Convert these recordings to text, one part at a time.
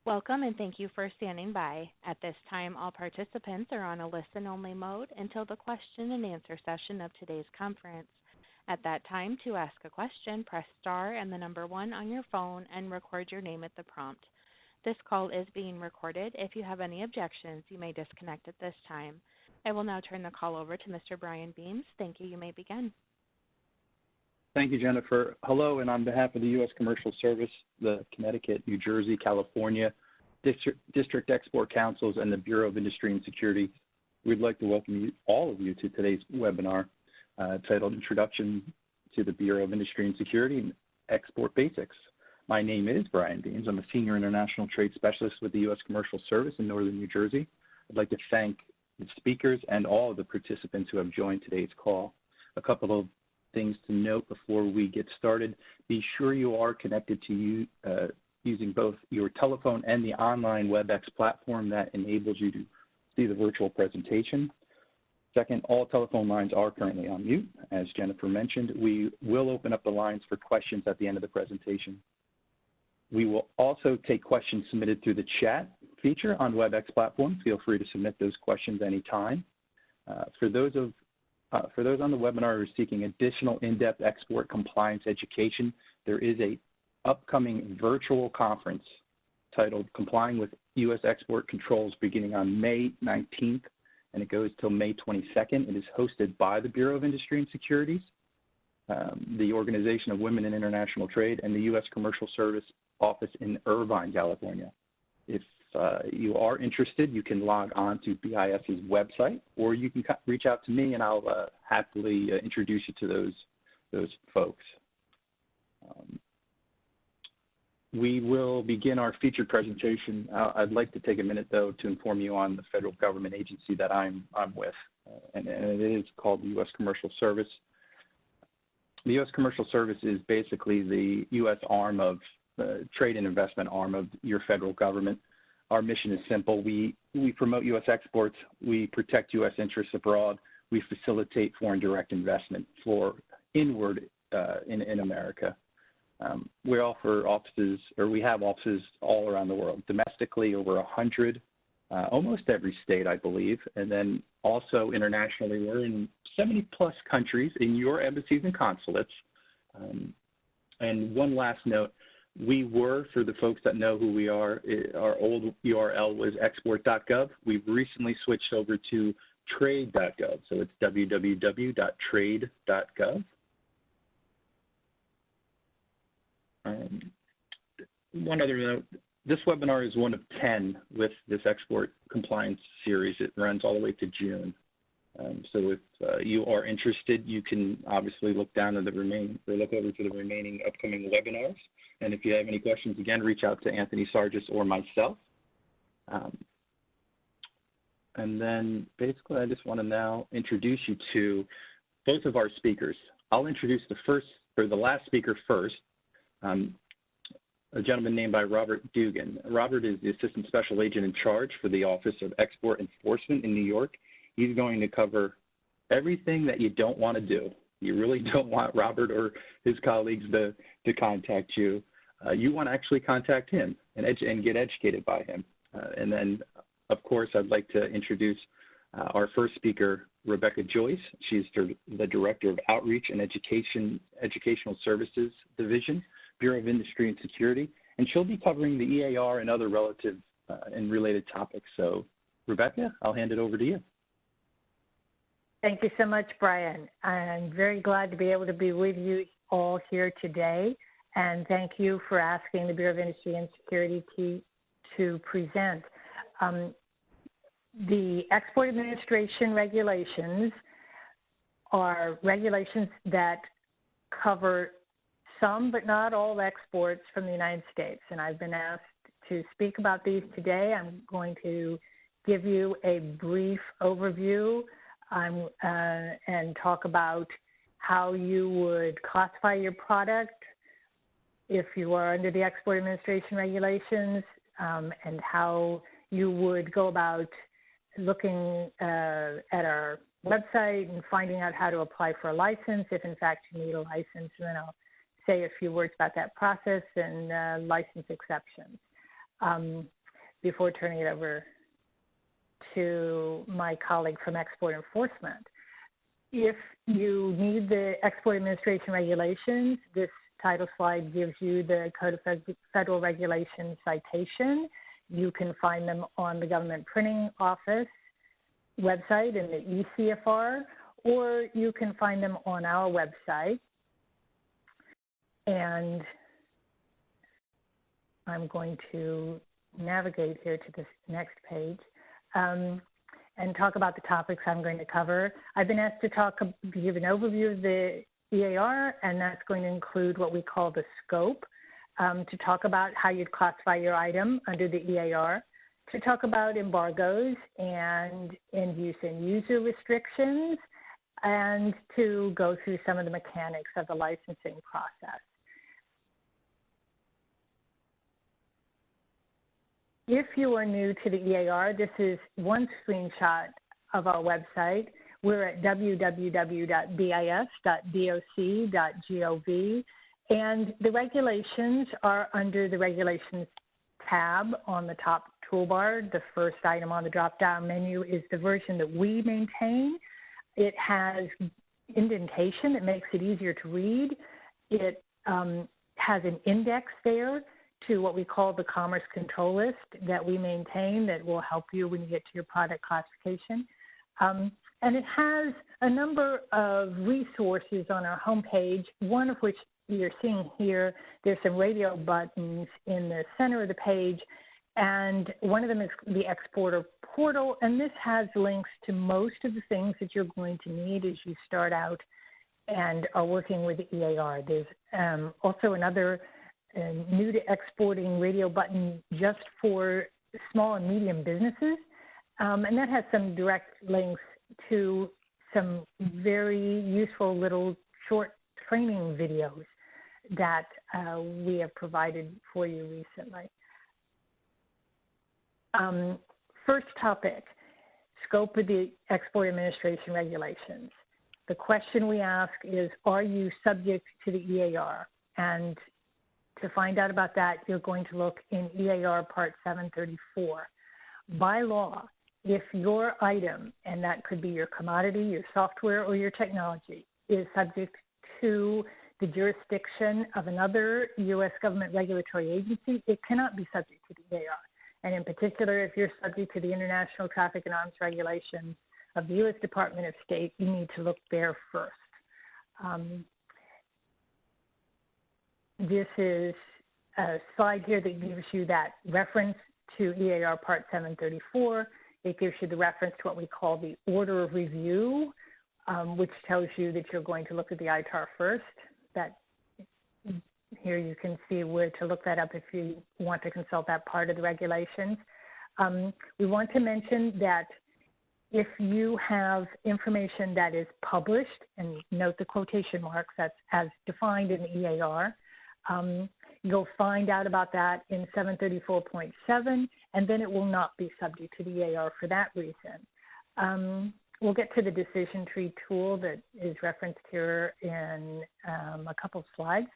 Welcome and thank you for standing by. At this time, all participants are on a listen-only mode until the question and answer session of today's conference. At that time, to ask a question, press star and the number 1 on your phone and record your name at the prompt. This call is being recorded. If you have any objections, you may disconnect at this time. I will now turn the call over to Mr. Brian Beams. Thank you. You may begin. Thank you, Jennifer. Hello, and on behalf of the U.S. Commercial Service, the Connecticut, New Jersey, California District Export Councils, and the Bureau of Industry and Security, we'd like to welcome all of you to today's webinar titled Introduction to the Bureau of Industry and Security and Export Basics. My name is Brian Beams. I'm a Senior International Trade Specialist with the U.S. Commercial Service in Northern New Jersey. I'd like to thank the speakers and all of the participants who have joined today's call. A couple of things to note before we get started. Be sure you are connected to you using both your telephone and the online WebEx platform that enables you to see the virtual presentation. Second, all telephone lines are currently on mute. As Jennifer mentioned, we will open up the lines for questions at the end of the presentation. We will also take questions submitted through the chat feature on WebEx platform. Feel free to submit those questions anytime. For those on the webinar who are seeking additional in-depth export compliance education, there is a upcoming virtual conference titled Complying with U.S. Export Controls beginning on May 19th, and it goes till May 22nd. It is hosted by the Bureau of Industry and Security, the Organization of Women in International Trade, and the U.S. Commercial Service office in Irvine, California. If you are interested, you can log on to BIS's website, or you can reach out to me, and I'll happily introduce you to those folks. We will begin our featured presentation. I'd like to take a minute, though, to inform you on the federal government agency that I'm with, and it is called the U.S. Commercial Service. The U.S. Commercial Service is basically the U.S. arm of trade and investment arm of your federal government. Our mission is simple. We promote U.S. exports. We protect U.S. interests abroad. We facilitate foreign direct investment for inward in America. We offer offices, or we have offices all around the world. Domestically, over 100, almost every state, I believe. And then also internationally, we're in 70-plus countries in your embassies and consulates. And one last note. We were, for the folks that know who we are, our old URL was export.gov. We've recently switched over to trade.gov, so it's www.trade.gov. One other note, this webinar is one of 10 with this export compliance series. It runs all the way to June. So if you are interested, you can obviously look down at the look over to the remaining upcoming webinars. And if you have any questions, again, reach out to Anthony Sargis or myself. And then basically, I just want to now introduce you to both of our speakers. I'll introduce the last speaker first, a gentleman named by Robert Dugan. Robert is the Assistant Special Agent in charge for the Office of Export Enforcement in New York. He's going to cover everything that you don't want to do. You really don't want Robert or his colleagues to contact you. You want to actually contact him and get educated by him. And then, of course, I'd like to introduce our first speaker, Rebecca Joyce. She's the Director of Outreach and Educational Services Division, Bureau of Industry and Security, and she'll be covering the EAR and other relative and related topics. So, Rebecca, I'll hand it over to you. Thank you so much, Brian. I'm very glad to be able to be with you all here today, and thank you for asking the Bureau of Industry and Security to present. The Export Administration regulations are regulations that cover some but not all exports from the United States, and I've been asked to speak about these today. I'm going to give you a brief overview and talk about how you would classify your product if you are under the Export Administration regulations, and how you would go about looking at our website and finding out how to apply for a license, if in fact you need a license, and then I'll say a few words about that process and license exceptions. before turning it over to my colleague from Export Enforcement. If you need the Export Administration Regulations, this title slide gives you the Code of Federal Regulations citation. You can find them on the Government Printing Office website in the ECFR, or you can find them on our website. And I'm going to navigate here to this next page and talk about the topics I'm going to cover. I've been asked to give an overview of the EAR, and that's going to include what we call the scope, to talk about how you'd classify your item under the EAR, to talk about embargoes and end-use and user restrictions, and to go through some of the mechanics of the licensing process. If you are new to the EAR, this is one screenshot of our website. We're at www.bis.doc.gov, and the regulations are under the Regulations tab on the top toolbar. The first item on the drop-down menu is the version that we maintain. It has indentation that makes it easier to read. It has an index there to what we call the Commerce Control List that we maintain that will help you when you get to your product classification. And it has a number of resources on our homepage, one of which you're seeing here. There's some radio buttons in the center of the page, and one of them is the Exporter Portal, and this has links to most of the things that you're going to need as you start out and are working with the EAR. There's also another new to exporting radio button just for small and medium businesses, and that has some direct links to some very useful little short training videos that we have provided for you recently. First topic, scope of the Export Administration Regulations. The question we ask is, are you subject to the EAR? And to find out about that, you're going to look in EAR Part 734. By law, if your item, and that could be your commodity, your software, or your technology, is subject to the jurisdiction of another U.S. government regulatory agency, it cannot be subject to the EAR. And in particular, if you're subject to the International Traffic in Arms Regulations of the U.S. Department of State, you need to look there first. This is a slide here that gives you that reference to EAR Part 734. It gives you the reference to what we call the order of review, which tells you that you're going to look at the ITAR first. That here you can see where to look that up if you want to consult that part of the regulations. We want to mention that if you have information that is published, and note the quotation marks, that's as defined in the EAR, you'll find out about that in 734.7, and then it will not be subject to the EAR for that reason. We'll get to the decision tree tool that is referenced here in a couple slides.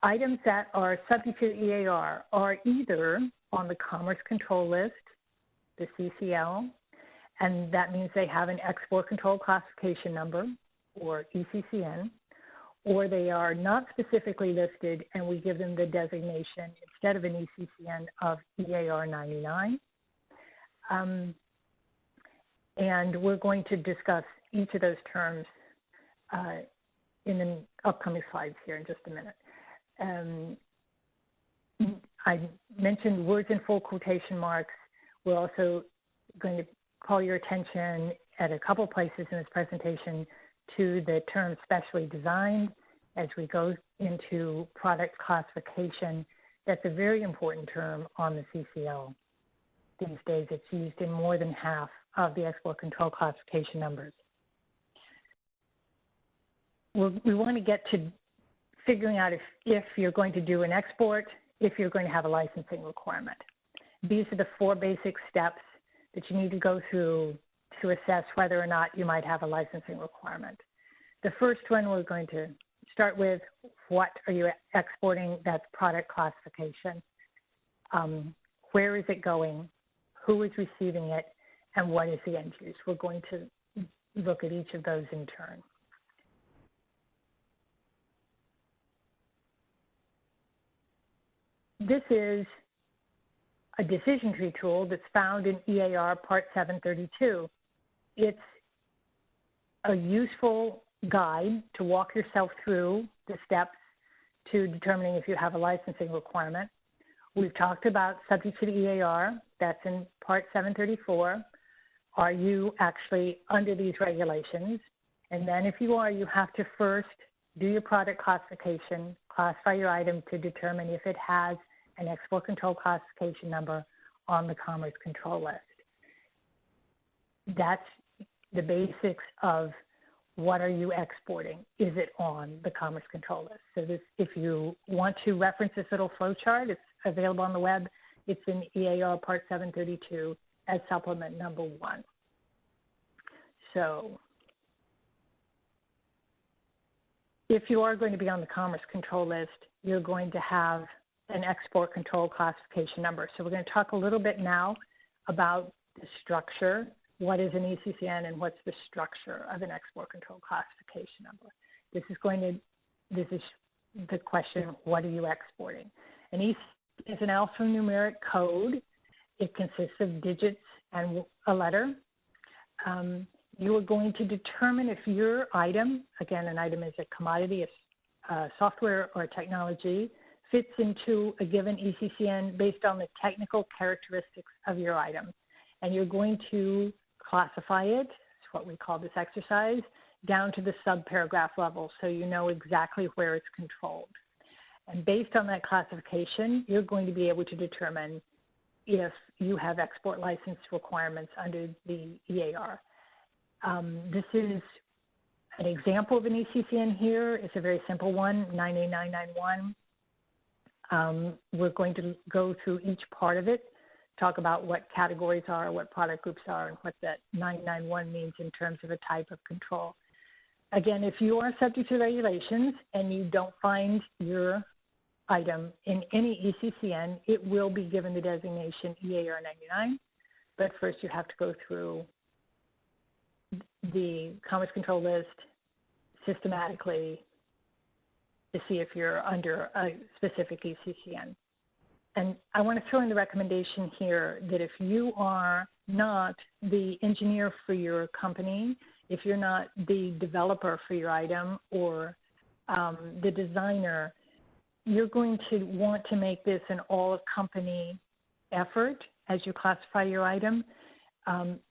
Items that are subject to EAR are either on the Commerce Control List, the CCL, and that means they have an Export Control Classification Number, or ECCN, or they are not specifically listed and we give them the designation instead of an ECCN of EAR 99. And we're going to discuss each of those terms in the upcoming slides here in just a minute. I mentioned words in full quotation marks. We're also going to call your attention at a couple places in this presentation to the term specially designed as we go into product classification. That's a very important term on the CCL. These days it's used in more than half of the export control classification numbers. We want to get to figuring out if you're going to do an export, if you're going to have a licensing requirement. These are the 4 basic steps that you need to go through to assess whether or not you might have a licensing requirement. The first one we're going to start with what are you exporting? That's product classification. Where is it going? Who is receiving it? And what is the end use? We're going to look at each of those in turn. This is a decision tree tool that's found in EAR Part 732. It's a useful guide to walk yourself through the steps to determining if you have a licensing requirement. We've talked about subject to the EAR, that's in Part 734. Are you actually under these regulations? And then if you are, you have to first do your product classification, classify your item to determine if it has an export control classification number on the Commerce Control List. That's the basics of what are you exporting? Is it on the Commerce Control List? So this, if you want to reference this little flow chart, it's available on the web. It's in EAR Part 732 as supplement number 1. So if you are going to be on the Commerce Control List, you're going to have an export control classification number. So we're going to talk a little bit now about the structure. What is an ECCN and what's the structure of an export control classification number? This is the question, what are you exporting? An ECCN is an alphanumeric code. It consists of digits and a letter. You are going to determine if your item, again, an item is a commodity, a software or a technology, fits into a given ECCN based on the technical characteristics of your item. And you're going to classify it, it's what we call this exercise, down to the subparagraph level so you know exactly where it's controlled. And based on that classification, you're going to be able to determine if you have export license requirements under the EAR. This is an example of an ECCN here. It's a very simple one, 9A991. We're going to go through each part of it, talk about what categories are, what product groups are, and what that 991 means in terms of a type of control. Again, if you are subject to regulations and you don't find your item in any ECCN, it will be given the designation EAR 99, but first you have to go through the Commerce Control List systematically to see if you're under a specific ECCN. And I want to throw in the recommendation here that if you are not the engineer for your company, if you're not the developer for your item or the designer, you're going to want to make this an all-company effort as you classify your item.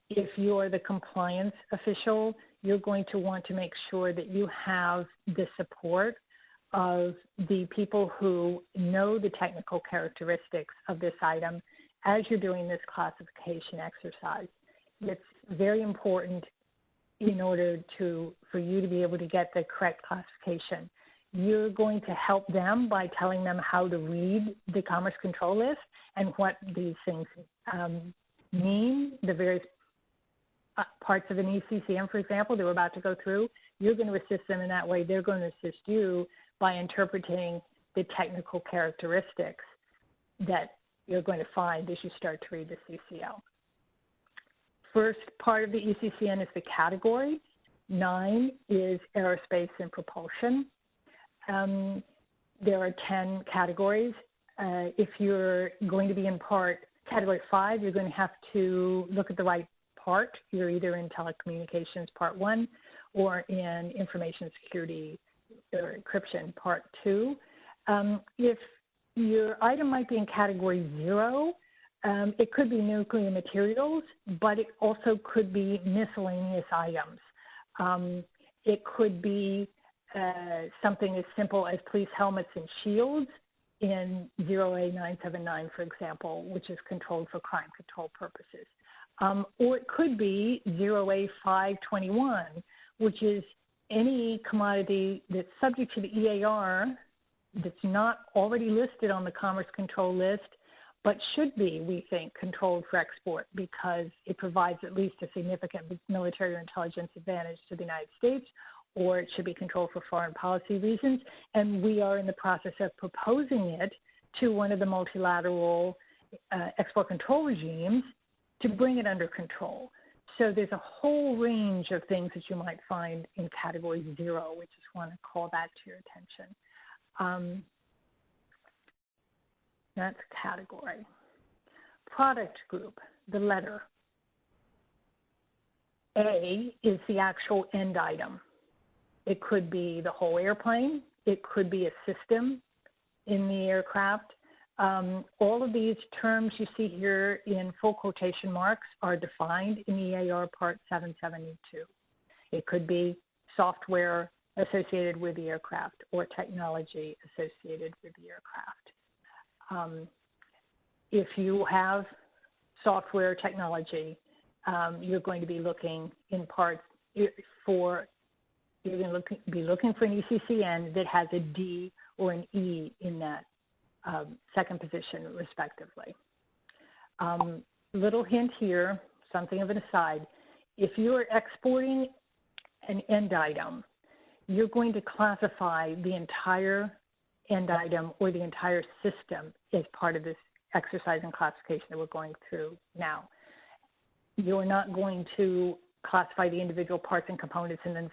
If you are the compliance official, you're going to want to make sure that you have the support of the people who know the technical characteristics of this item as you're doing this classification exercise. It's very important in order for you to be able to get the correct classification. You're going to help them by telling them how to read the Commerce Control List and what these things mean, the various parts of an ECCN, for example, they were about to go through. You're going to assist them in that way. They're going to assist you by interpreting the technical characteristics that you're going to find as you start to read the CCL. First part of the ECCN is the category. 9 is aerospace and propulsion. There are 10 categories. If you're going to be in category 5, you're going to have to look at the right part. You're either in telecommunications part 1 or in information security or encryption part 2. If your item might be in category 0, it could be nuclear materials, but it also could be miscellaneous items. It could be something as simple as police helmets and shields in 0A979, for example, which is controlled for crime control purposes. Or it could be 0A521, which is any commodity that's subject to the EAR that's not already listed on the Commerce Control List, but should be, we think, controlled for export because it provides at least a significant military or intelligence advantage to the United States, or it should be controlled for foreign policy reasons. And we are in the process of proposing it to one of the multilateral export control regimes to bring it under control. So there's a whole range of things that you might find in category 0. We just want to call that to your attention. That's category. Product group, the letter. A is the actual end item. It could be the whole airplane. It could be a system in the aircraft. All of these terms you see here in full quotation marks are defined in EAR Part 772. It could be software associated with the aircraft or technology associated with the aircraft. If you have software technology, you're going to be looking in parts for, you're going to be looking for an ECCN that has a D or an E in that second position, respectively. Little hint here, something of an aside. If you're exporting an end item, you're going to classify the entire end item or the entire system as part of this exercise and classification that we're going through now. You're not going to classify the individual parts and components and then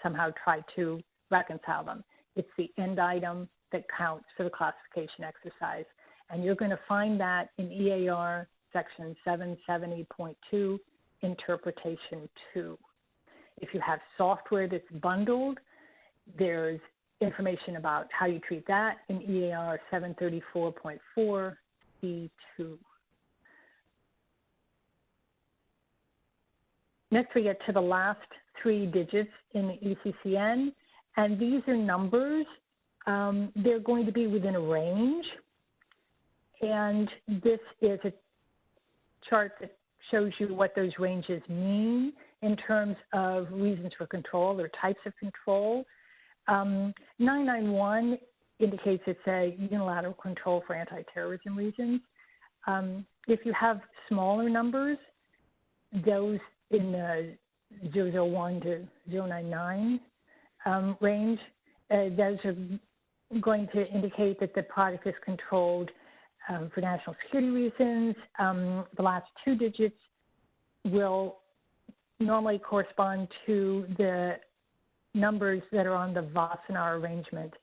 somehow try to reconcile them. It's the end item that counts for the classification exercise. And you're going to find that in EAR section 770.2, interpretation 2. If you have software that's bundled, there's information about how you treat that in EAR 734.4, C2. Next, we get to the last 3 digits in the ECCN, and these are numbers. They're going to be within a range, and this is a chart that shows you what those ranges mean in terms of reasons for control or types of control. 991 indicates it's a unilateral control for anti-terrorism reasons. If you have smaller numbers, those in the 001 to 099 range, those are going to indicate that the product is controlled for national security reasons. The last 2 digits will normally correspond to the numbers that are on the Wassenaar arrangement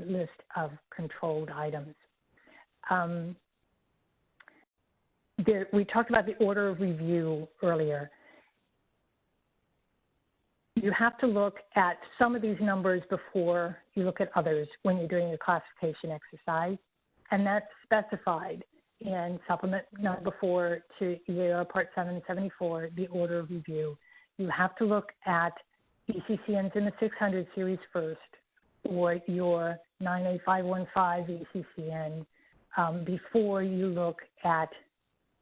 list of controlled items. We talked about the order of review earlier. You have to look at some of these numbers before you look at others when you're doing a classification exercise, and that's specified in supplement number 4 to EAR Part 774, the order of review. You have to look at ECCNs in the 600 series first, or your 98515 ECCN before you look at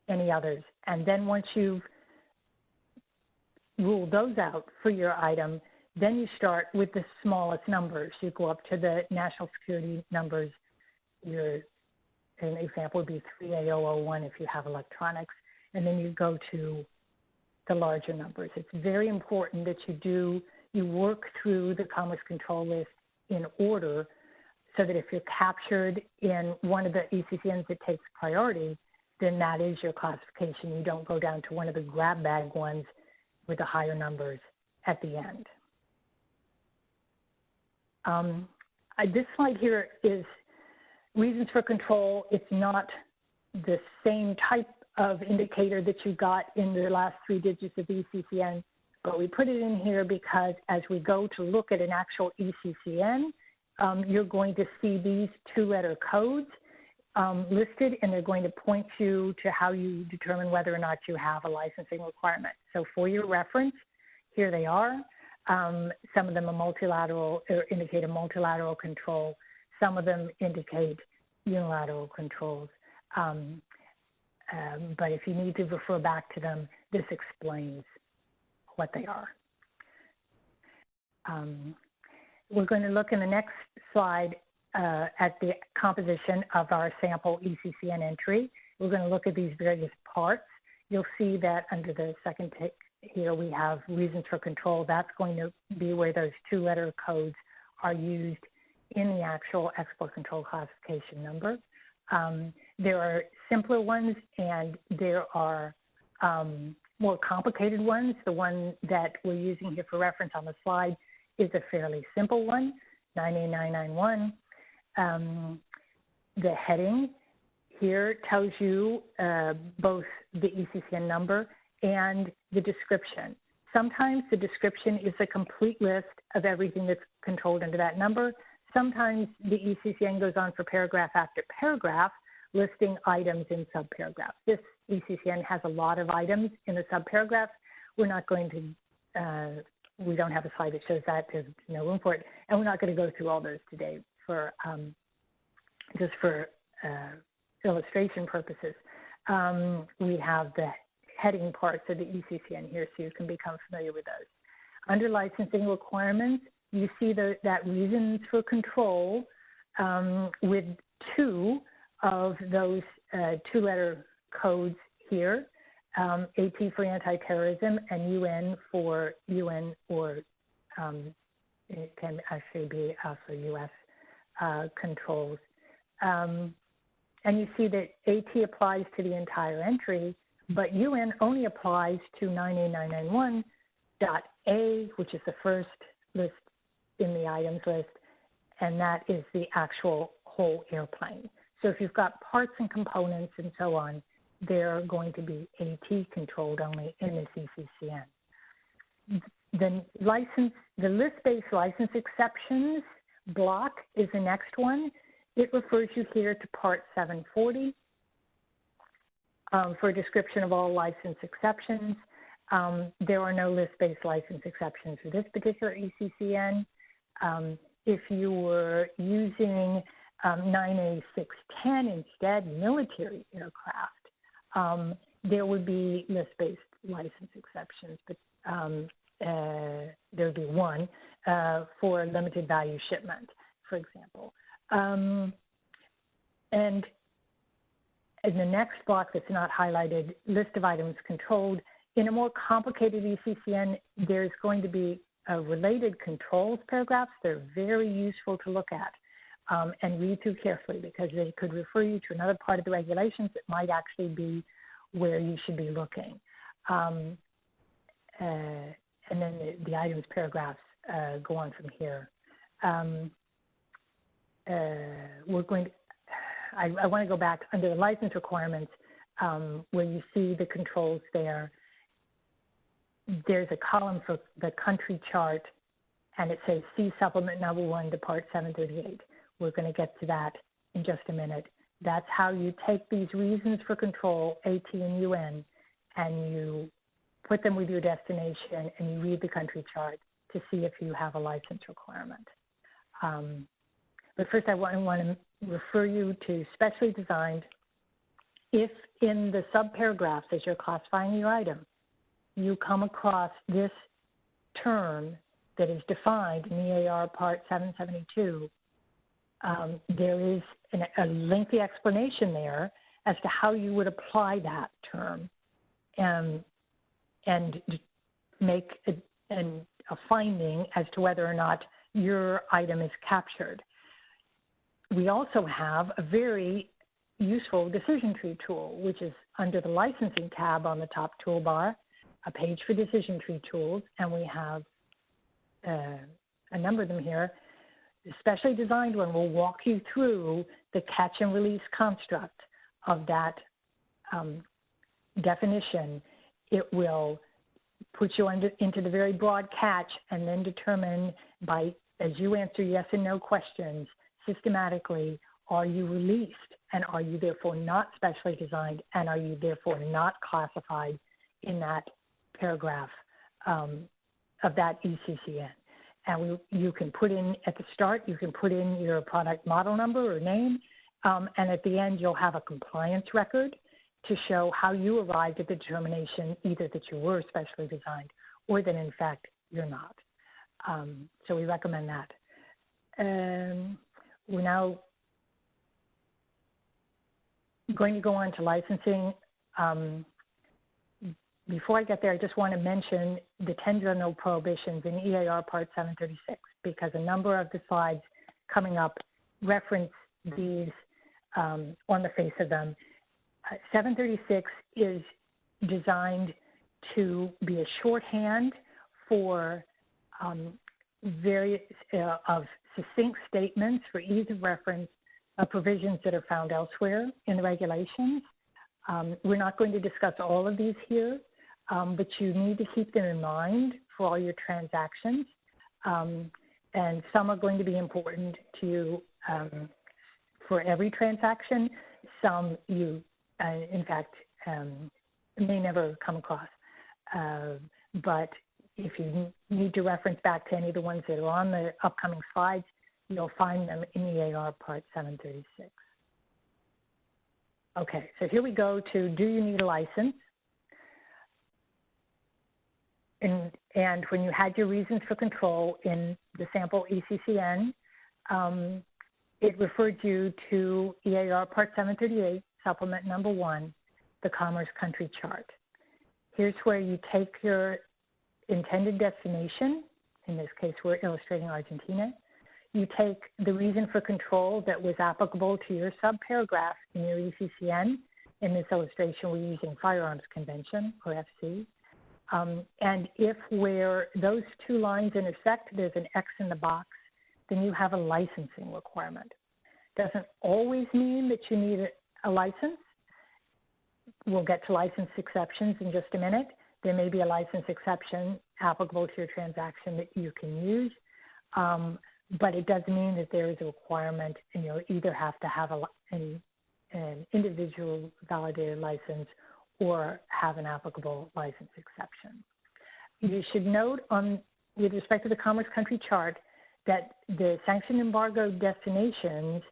any others. And then once you've ruled those out for your item, then you start with the smallest numbers. You go up to the national security numbers. An example would be 3A001 if you have electronics, and then you go to the larger numbers. It's very important that you work through the Commerce Control List in order so that if you're captured in one of the ECCNs that takes priority, then that is your classification. You don't go down to one of the grab bag ones with the higher numbers at the end. This slide here is reasons for control. It's not the same type of indicator that you got in the last 3 digits of ECCN, but we put it in here because as we go to look at an actual ECCN, you're going to see these 2-letter codes listed, and they're going to point you to how you determine whether or not you have a licensing requirement. So for your reference, here they are. Some of them are multilateral, or indicate a multilateral control. Some of them indicate unilateral controls. But if you need to refer back to them, this explains what they are. We're going to look in the next slide at the composition of our sample ECCN entry. We're going to look at these various parts. You'll see that under the second tick here we have reasons for control. That's going to be where those two-letter codes are used in the actual export control classification number. There are simpler ones and there are more complicated ones. The one that we're using here for reference on the slide is a fairly simple one, 9A991. The heading here tells you both the ECCN number and the description. Sometimes the description is a complete list of everything that's controlled under that number. Sometimes the ECCN goes on for paragraph after paragraph, listing items in subparagraphs. This ECCN has a lot of items in the subparagraphs. We're not going to, we don't have a slide that shows that. There's no room for it. And we're not going to go through all those today for just for illustration purposes. We have the heading parts of the ECCN here, so you can become familiar with those. Under licensing requirements, you see that reasons for control with two of those two-letter codes here, AT for anti-terrorism and UN for UN, or it can actually be also US controls. And you see that AT applies to the entire entry, but UN only applies to 9A991.A, which is the first list in the items list, and that is the actual whole airplane. So if you've got parts and components and so on, they're going to be AT controlled only in this ECCN. The list-based license exceptions block is the next one. It refers you here to Part 740 for a description of all license exceptions. There are no list-based license exceptions for this particular ECCN. If you were using 9A610 instead, military aircraft, there would be list-based license exceptions, but there would be one for limited value shipment, for example. And in the next block that's not highlighted, list of items controlled. In a more complicated ECCN, there's going to be related controls paragraphs. They're very useful to look at and read through carefully because they could refer you to another part of the regulations that might actually be where you should be looking. And then the items paragraphs go on from here. We're going to, I want to go back under the license requirements where you see the controls there. There's a column for the country chart, and it says see supplement number 1 to part 738. We're going to get to that in just a minute. That's how you take these reasons for control, AT and UN, and you put them with your destination, and you read the country chart to see if you have a license requirement. But first, I want to refer you to specially designed. If in the subparagraphs as you're classifying your item, you come across this term that is defined in EAR Part 772, there is a lengthy explanation there as to how you would apply that term and make a finding as to whether or not your item is captured. We also have a very useful decision tree tool, which is under the licensing tab on the top toolbar, a page for decision tree tools, and we have a number of them here. The specially designed one will walk you through the catch and release construct of that definition. It will put you into the very broad catch and then determine as you answer yes and no questions systematically, are you released and are you therefore not specially designed and are you therefore not classified in that paragraph of that ECCN. And you can put in at the start, you can put in your product model number or name, and at the end you'll have a compliance record to show how you arrived at the determination either that you were specially designed or that in fact you're not. So we recommend that. We're now going to go on to licensing. before I get there, I just want to mention the 10 general prohibitions in EAR Part 736, because a number of the slides coming up reference these on the face of them. 736 is designed to be a shorthand for various of succinct statements for ease of reference of provisions that are found elsewhere in the regulations. We're not going to discuss all of these here, but you need to keep them in mind for all your transactions. And some are going to be important to you for every transaction. Some you, in fact, may never come across. But if you need to reference back to any of the ones that are on the upcoming slides, you'll find them in EAR Part 736. Okay, so here we go to, do you need a license? And when you had your reasons for control in the sample ECCN, it referred you to EAR Part 738, Supplement Number 1, the Commerce Country Chart. Here's where you take your intended destination. In this case, we're illustrating Argentina. You take the reason for control that was applicable to your subparagraph in your ECCN. In this illustration, we're using Firearms Convention, or FC. And if where those two lines intersect, there's an X in the box, then you have a licensing requirement. Doesn't always mean that you need a license. We'll get to license exceptions in just a minute. There may be a license exception applicable to your transaction that you can use, but it does mean that there is a requirement, and you'll either have to have an individual validated license or have an applicable license exception. You should note with respect to the Commerce Country Chart that the sanction embargo destinations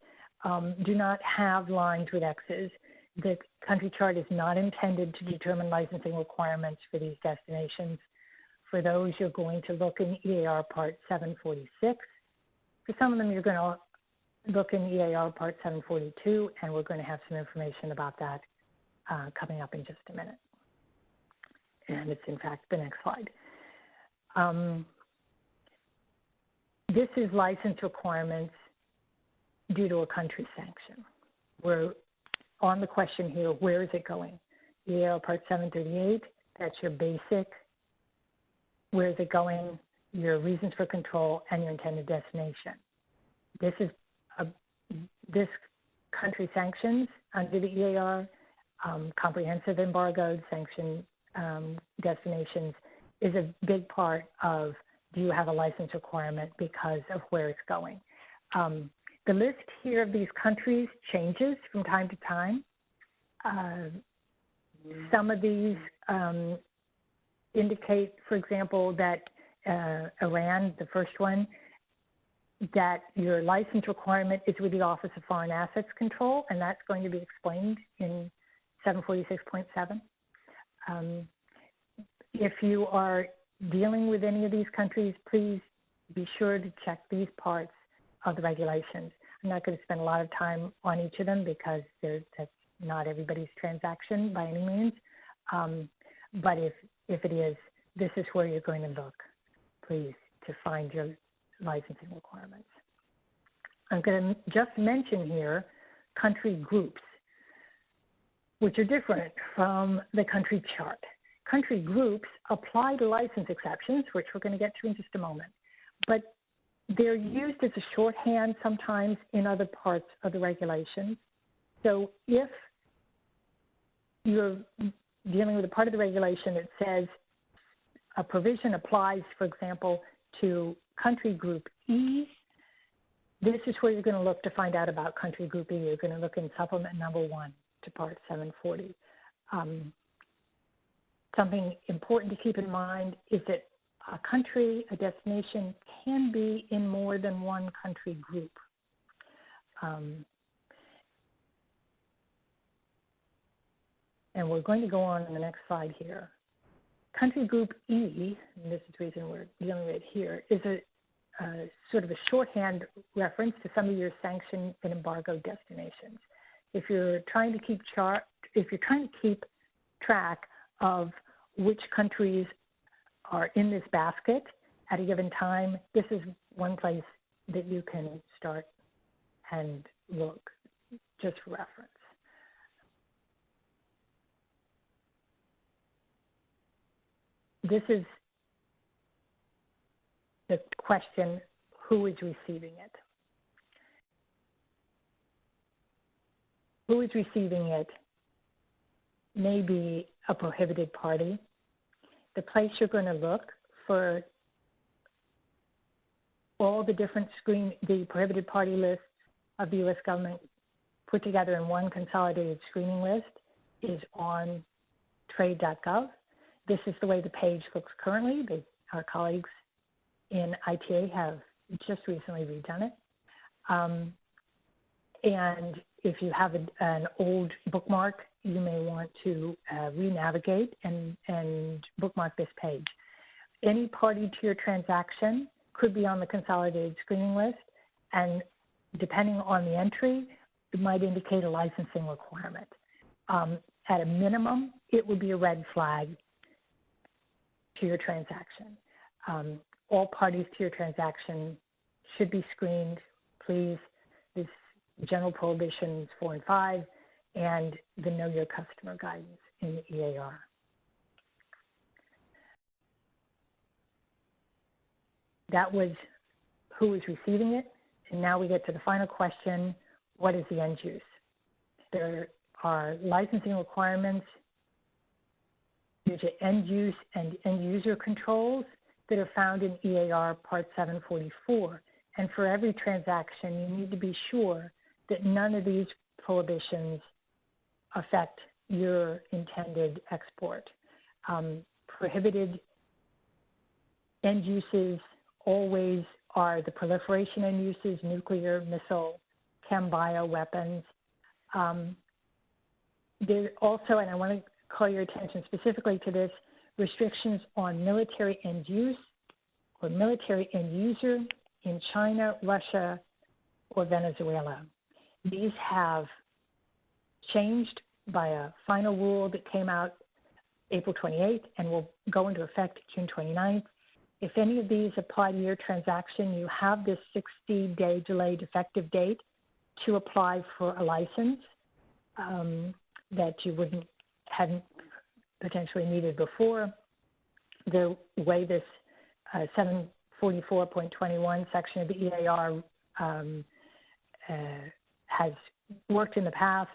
do not have lines with X's. The country chart is not intended to determine licensing requirements for these destinations. For those, you're going to look in EAR Part 746. For some of them, you're going to look in EAR Part 742, and we're going to have some information about that coming up in just a minute. And it's, in fact, the next slide. This is license requirements due to a country sanction. We're on the question here, where is it going? EAR Part 738, that's your basic. Where is it going? Your reasons for control and your intended destination. This is this country sanctions under the EAR, comprehensive embargoed sanction destinations is a big part of, do you have a license requirement because of where it's going? The list here of these countries changes from time to time. Some of these indicate, for example, that Iran, the first one, that your license requirement is with the Office of Foreign Assets Control, and that's going to be explained in 746.7. If you are dealing with any of these countries, please be sure to check these parts of the regulations. I'm not going to spend a lot of time on each of them because that's not everybody's transaction by any means. But if it is, this is where you're going to look, please, to find your licensing requirements. I'm going to just mention here country groups, which are different from the country chart. Country groups apply to license exceptions, which we're going to get to in just a moment, but they're used as a shorthand sometimes in other parts of the regulations. So if you're dealing with a part of the regulation that says a provision applies, for example, to country group E, this is where you're going to look to find out about country group E. You're going to look in supplement number 1 to part 740. Something important to keep in mind is that a country, a destination, can be in more than one country group. And we're going to go on in the next slide here. Country group E, and this is the reason we're dealing with it here, is a sort of a shorthand reference to some of your sanction and embargo destinations. If you're trying to keep track of which countries are in this basket at a given time, this is one place that you can start and look just for reference. This is the question, who is receiving it? Who is receiving it may be a prohibited party. The place you're going to look for all the different the prohibited party lists of the U.S. government put together in one consolidated screening list is on trade.gov. This is the way the page looks currently. Our colleagues in ITA have just recently redone it. And if you have an old bookmark, you may want to re-navigate and bookmark this page. Any party to your transaction could be on the consolidated screening list, and depending on the entry, it might indicate a licensing requirement. At a minimum, it would be a red flag to your transaction. All parties to your transaction should be screened, please. This general prohibitions 4 and 5 and the Know Your Customer guidance in the EAR. That was who is receiving it. And now we get to the final question, what is the end use? There are licensing requirements due to end use and end user controls that are found in EAR Part 744. And for every transaction, you need to be sure that none of these prohibitions affect your intended export. Prohibited end uses always are the proliferation end uses, nuclear, missile, chem, bio, weapons. There also, and I want to call your attention specifically to this, restrictions on military end use or military end user in China, Russia, or Venezuela. These have changed by a final rule that came out April 28th and will go into effect June 29th. If any of these apply to your transaction, you have this 60-day delayed effective date to apply for a license that you hadn't potentially needed before. The way this 744.21 section of the EAR has worked in the past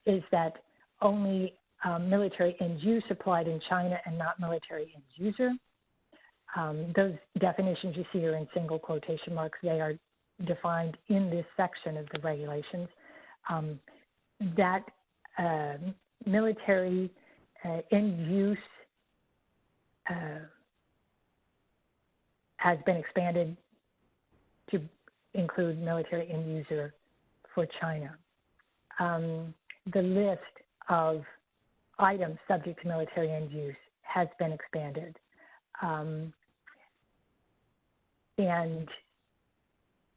is that only military end use applied in China and not military end user. Those definitions you see are in single quotation marks. They are defined in this section of the regulations. That military end use has been expanded to include military end user for China. The list of items subject to military end use has been expanded. And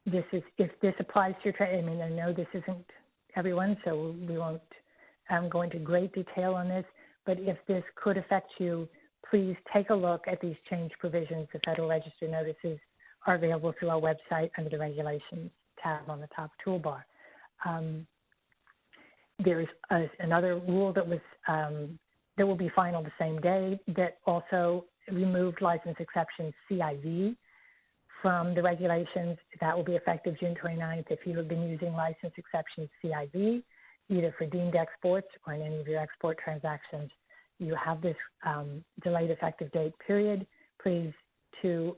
this is, if this applies to your I mean, I know this isn't everyone, so we won't go into great detail on this, but if this could affect you, please take a look at these change provisions. The Federal Register notices are available through our website under the Regulations tab on the top toolbar. There's another rule that was that will be final the same day that also removed license exception CIV from the regulations. That will be effective June 29th. If you have been using license exception CIV, either for deemed exports or in any of your export transactions, you have this delayed effective date period, please, to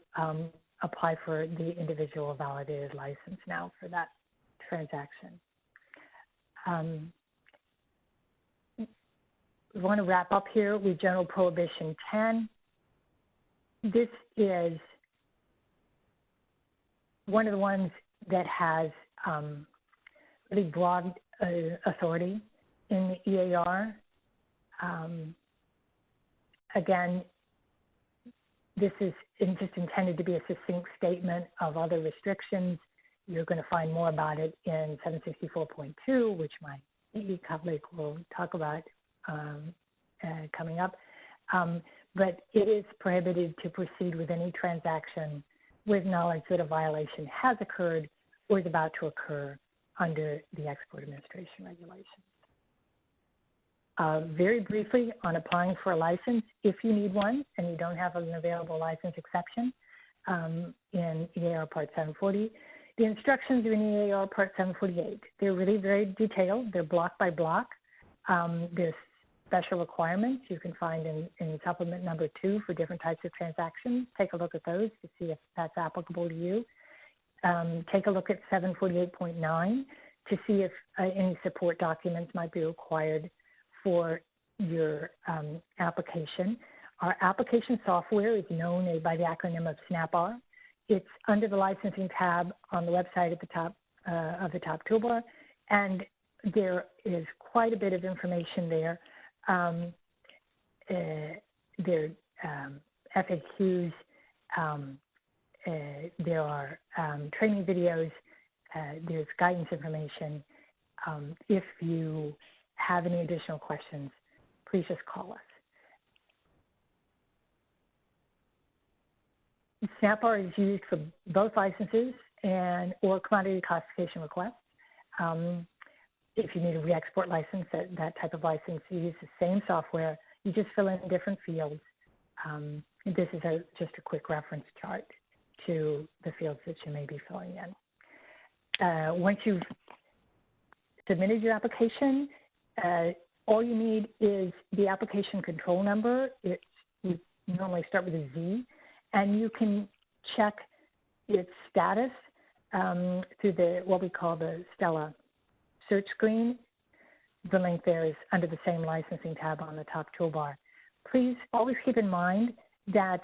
apply for the individual validated license now for that transaction. We want to wrap up here with General Prohibition 10. This is one of the ones that has really broad authority in the EAR. Again, this is just intended to be a succinct statement of other restrictions. You're going to find more about it in 764.2, which my colleague will talk about coming up. but it is prohibited to proceed with any transaction with knowledge that a violation has occurred or is about to occur under the Export Administration regulations. Very briefly, on applying for a license, if you need one and you don't have an available license exception in EAR Part 740, the instructions are in EAR Part 748. They're really very detailed. They're block by block. There's special requirements you can find in supplement number 2 for different types of transactions. Take a look at those to see if that's applicable to you. Take a look at 748.9 to see if any support documents might be required for your application. Our application software is known by the acronym of SNAP-R. It's under the licensing tab on the website at the top of the top toolbar, and there is quite a bit of information there. There are FAQs, there are training videos, there's guidance information. If you have any additional questions, please just call us. SNAP-R is used for both licenses or commodity classification requests. If you need a re-export license, that type of license, you use the same software. You just fill in different fields. This is just a quick reference chart to the fields that you may be filling in. Once you've submitted your application, all you need is the application control number. We normally start with a Z, and you can check its status through what we call the Stella search screen. The link there is under the same licensing tab on the top toolbar. Please always keep in mind that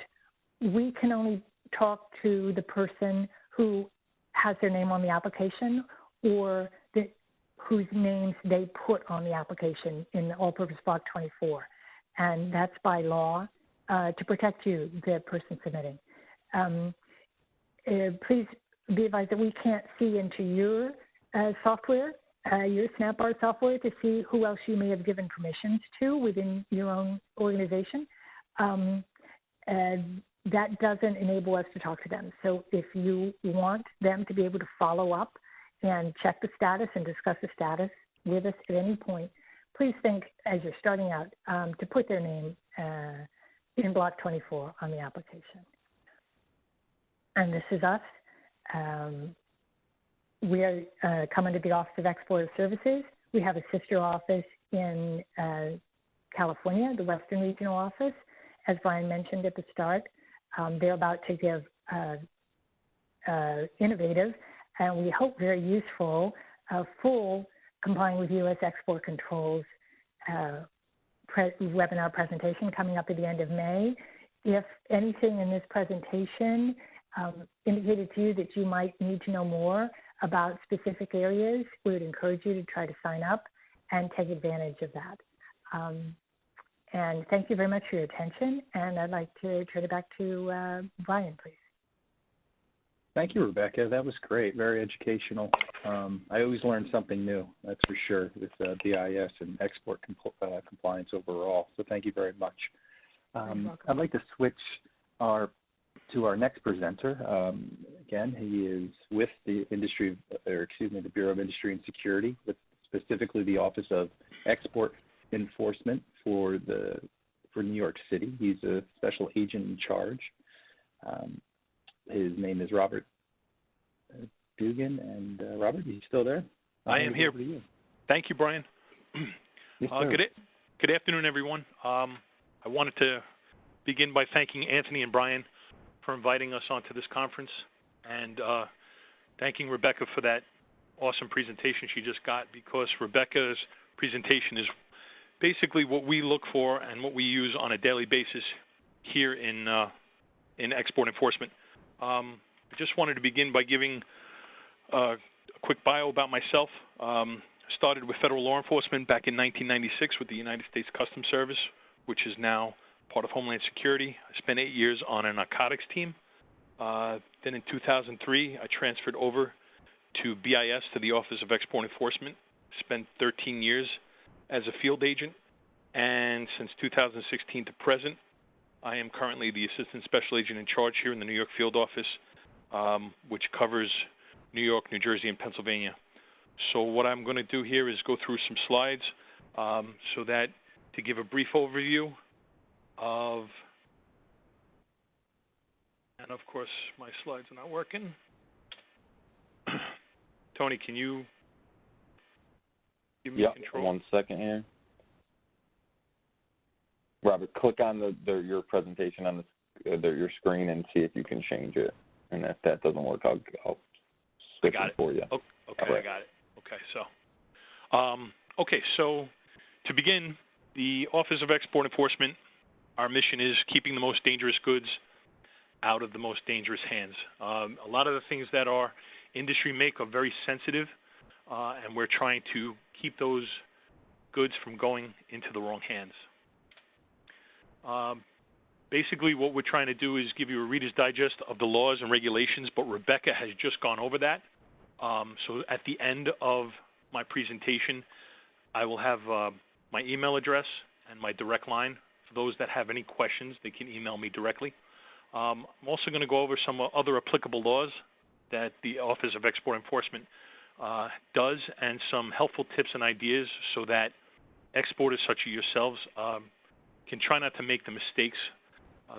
we can only talk to the person who has their name on the application or whose names they put on the application in the all-purpose block 24. And that's by law to protect you, the person submitting. Please be advised that we can't see into your software, your SNAP-R software, to see who else you may have given permissions to within your own organization. That doesn't enable us to talk to them. So if you want them to be able to follow up and check the status and discuss the status with us at any point, please think, as you're starting out, to put their name in block 24 on the application. And this is us. We are coming to the Office of Export Services. We have a sister office in California, the Western Regional Office, as Brian mentioned at the start. They're about to give innovative and we hope very useful full complying with U.S. export controls webinar presentation coming up at the end of May. If anything in this presentation indicated to you that you might need to know more about specific areas, we would encourage you to try to sign up and take advantage of that. And thank you very much for your attention. And I'd like to turn it back to Brian, please. Thank you, Rebecca. That was great. Very educational. I always learn something new, that's for sure, with BIS and export compliance overall. So thank you very much. I'd like to switch to our next presenter. Again, he is with the the Bureau of Industry and Security, with specifically the Office of Export Enforcement for New York City. He's a special agent in charge. His name is Robert Dugan. And Robert, are you still there? I am here. Thank you, Brian. Yes, good afternoon, everyone. I wanted to begin by thanking Anthony and Brian for inviting us onto this conference, and thanking Rebecca for that awesome presentation she just got, because Rebecca's presentation is basically what we look for and what we use on a daily basis here in export enforcement. I just wanted to begin by giving a quick bio about myself. Started with federal law enforcement back in 1996 with the United States Customs Service, which is now part of Homeland Security. I spent 8 years on a narcotics team. Then in 2003, I transferred over to BIS, to the Office of Export Enforcement. Spent 13 years as a field agent. And since 2016 to present, I am currently the Assistant Special Agent in charge here in the New York field office, which covers New York, New Jersey, and Pennsylvania. So what I'm going to do here is go through some slides so that to give a brief overview of, and of course my slides are not working. Tony, can you give me control? 1 second here. Robert, click on your presentation on your screen and see if you can change it. And if that doesn't work, I'll switch it for you. Okay, right. I got it. Okay, so to begin, the Office of Export Enforcement, our mission is keeping the most dangerous goods out of the most dangerous hands. A lot of the things that our industry make are very sensitive, and we're trying to keep those goods from going into the wrong hands. Basically, what we're trying to do is give you a Reader's Digest of the laws and regulations, but Rebecca has just gone over that. So at the end of my presentation, I will have my email address and my direct line. For those that have any questions, they can email me directly. I'm also going to go over some other applicable laws that the Office of Export Enforcement does, and some helpful tips and ideas so that exporters such as yourselves can try not to make the mistakes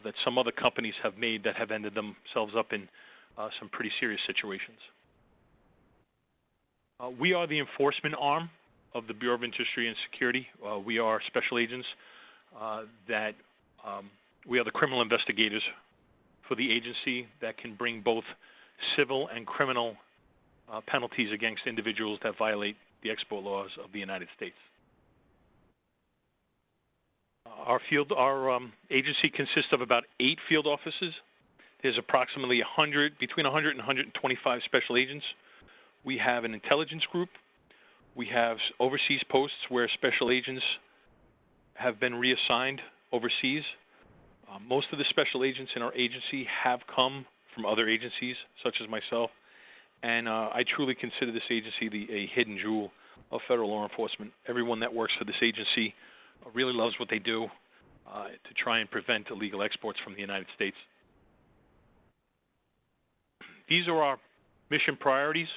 that some other companies have made that have ended themselves up in some pretty serious situations. We are the enforcement arm of the Bureau of Industry and Security. We are special agents we are the criminal investigators for the agency that can bring both civil and criminal penalties against individuals that violate the export laws of the United States. Our agency consists of about 8 field offices. There's approximately between 100 and 125 special agents. We have an intelligence group. We have overseas posts where special agents have been reassigned overseas. Most of the special agents in our agency have come from other agencies, such as myself, and I truly consider this agency a hidden jewel of federal law enforcement. Everyone that works for this agency really loves what they do to try and prevent illegal exports from the United States. These are our mission priorities: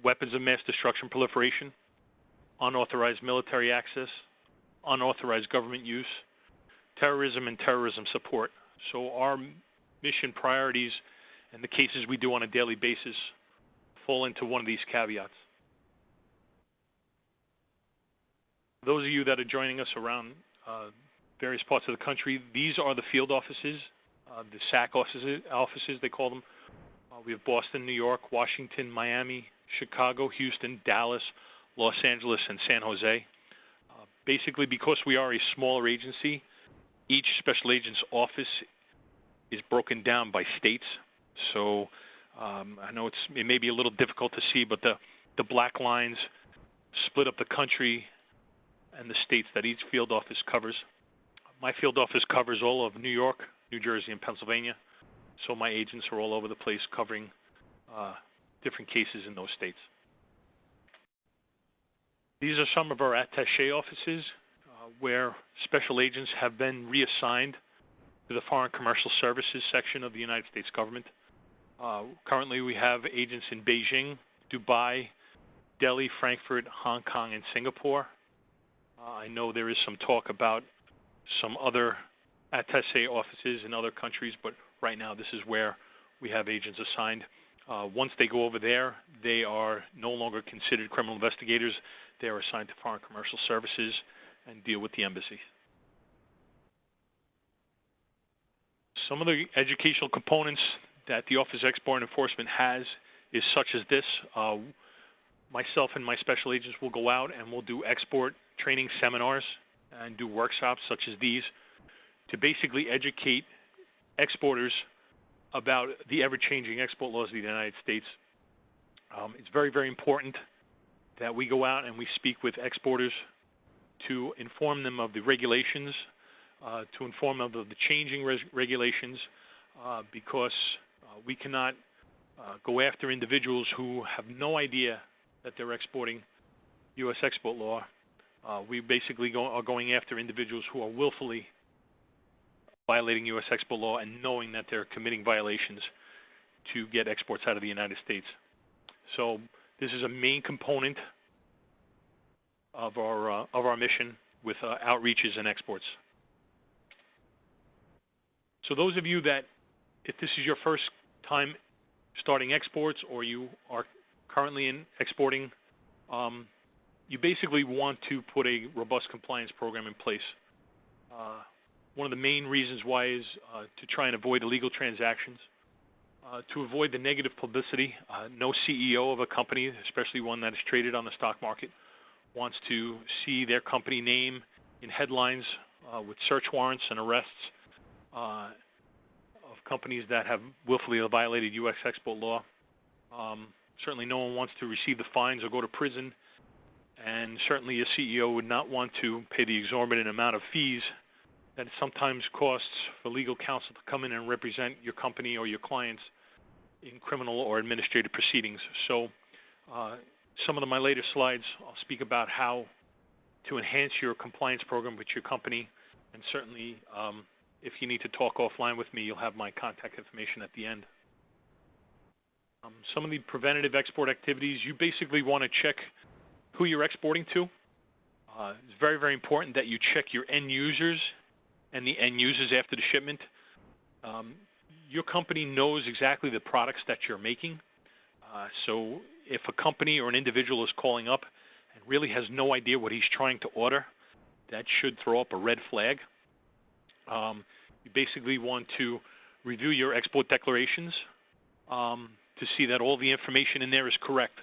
weapons of mass destruction proliferation, unauthorized military access, unauthorized government use, terrorism and terrorism support. So our mission priorities and the cases we do on a daily basis fall into one of these caveats. Those of you that are joining us around various parts of the country, these are the field offices, the SAC offices they call them. We have Boston, New York, Washington, Miami, Chicago, Houston, Dallas, Los Angeles, and San Jose. Basically, because we are a smaller agency, each special agent's office is broken down by states. So I know it may be a little difficult to see, but the black lines split up the country and the states that each field office covers. My field office covers all of New York, New Jersey, and Pennsylvania. So my agents are all over the place covering different cases in those states. These are some of our attaché offices where special agents have been reassigned to the Foreign Commercial Services section of the United States government. Currently we have agents in Beijing, Dubai, Delhi, Frankfurt, Hong Kong, and Singapore. I know there is some talk about some other attaché offices in other countries, but right now this is where we have agents assigned. Once they go over there, they are no longer considered criminal investigators. They are assigned to Foreign Commercial Services and deal with the embassy. Some of the educational components that the Office of Export Enforcement has is such as this. Myself and my special agents will go out and we'll do export training seminars and do workshops such as these to basically educate exporters about the ever-changing export laws of the United States. It's very, very important that we go out and we speak with exporters to inform them of the regulations, to inform them of the changing regulations, because we cannot go after individuals who have no idea that they're exporting U.S. export law. We basically are going after individuals who are willfully violating U.S. export law and knowing that they're committing violations to get exports out of the United States. So this is a main component of our mission with outreaches and exports. So those of you that, if this is your first time starting exports or you are currently in exporting, you basically want to put a robust compliance program in place. One of the main reasons why is to try and avoid illegal transactions, to avoid the negative publicity. No CEO of a company, especially one that is traded on the stock market, wants to see their company name in headlines with search warrants and arrests of companies that have willfully violated U.S. export law. Certainly no one wants to receive the fines or go to prison, and certainly a CEO would not want to pay the exorbitant amount of fees that it sometimes costs for legal counsel to come in and represent your company or your clients in criminal or administrative proceedings. So some of my later slides, I'll speak about how to enhance your compliance program with your company, and certainly if you need to talk offline with me, you'll have my contact information at the end. Some of the preventative export activities, you basically want to check who you're exporting to. It's very, very important that you check your end users and the end users after the shipment. Your company knows exactly the products that you're making. So if a company or an individual is calling up and really has no idea what he's trying to order, that should throw up a red flag. You basically want to review your export declarations to see that all the information in there is correct.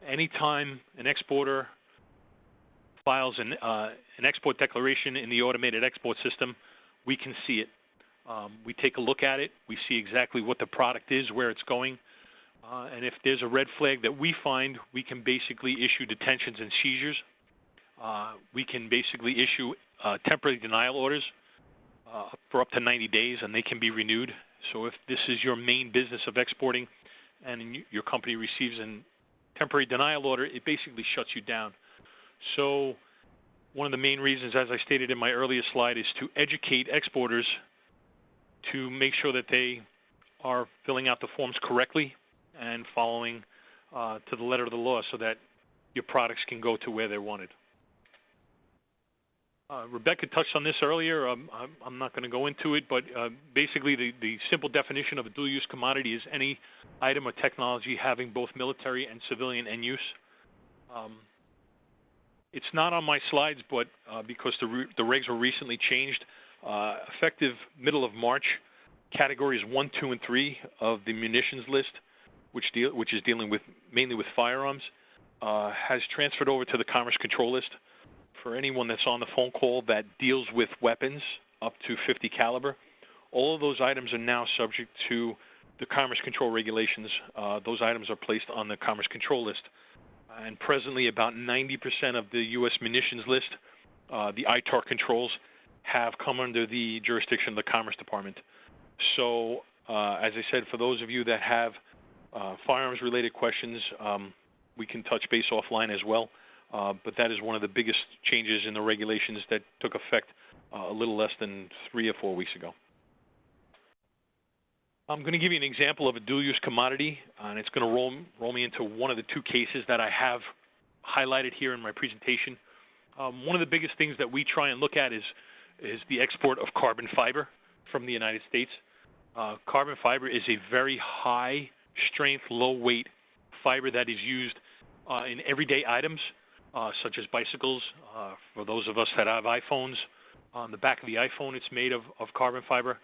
Anytime an exporter files an export declaration in the automated export system, we can see it. We take a look at it. We see exactly what the product is, where it's going. And if there's a red flag that we find, we can basically issue detentions and seizures. We can basically issue temporary denial orders for up to 90 days, and they can be renewed. So if this is your main business of exporting and your company receives a temporary denial order, it basically shuts you down. So one of the main reasons, as I stated in my earlier slide, is to educate exporters to make sure that they are filling out the forms correctly and following to the letter of the law so that your products can go to where they're wanted. Rebecca touched on this earlier. I'm not going to go into it, but basically the simple definition of a dual-use commodity is any item or technology having both military and civilian end use. It's not on my slides, but because the regs were recently changed, effective middle of March, categories 1, 2, and 3 of the munitions list, which is dealing with mainly with firearms, has transferred over to the Commerce Control List. For anyone that's on the phone call that deals with weapons up to .50 caliber, all of those items are now subject to the Commerce Control regulations. Those items are placed on the Commerce Control List. And presently, about 90% of the U.S. munitions list, the ITAR controls, have come under the jurisdiction of the Commerce Department. So, as I said, for those of you that have firearms-related questions, we can touch base offline as well. But that is one of the biggest changes in the regulations that took effect a little less than 3 or 4 weeks ago. I'm going to give you an example of a dual-use commodity, and it's going to roll me into one of the 2 cases that I have highlighted here in my presentation. One of the biggest things that we try and look at is the export of carbon fiber from the United States. Carbon fiber is a very high-strength, low-weight fiber that is used in everyday items, such as bicycles. For those of us that have iPhones, on the back of the iPhone, it's made of carbon fiber.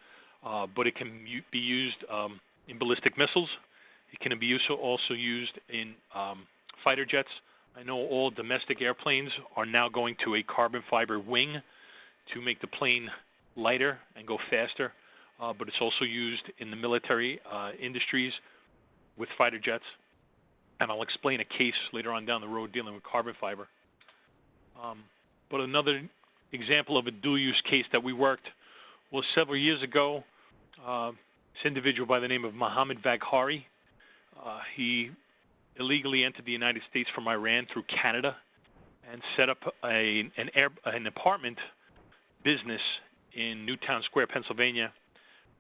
But it can be used in ballistic missiles. It can be also used in fighter jets. I know all domestic airplanes are now going to a carbon fiber wing to make the plane lighter and go faster. But it's also used in the military industries with fighter jets. And I'll explain a case later on down the road dealing with carbon fiber. But another example of a dual-use case that we worked was several years ago. This individual by the name of Mohammed Vaghari, he illegally entered the United States from Iran through Canada and set up an apartment business in Newtown Square, Pennsylvania,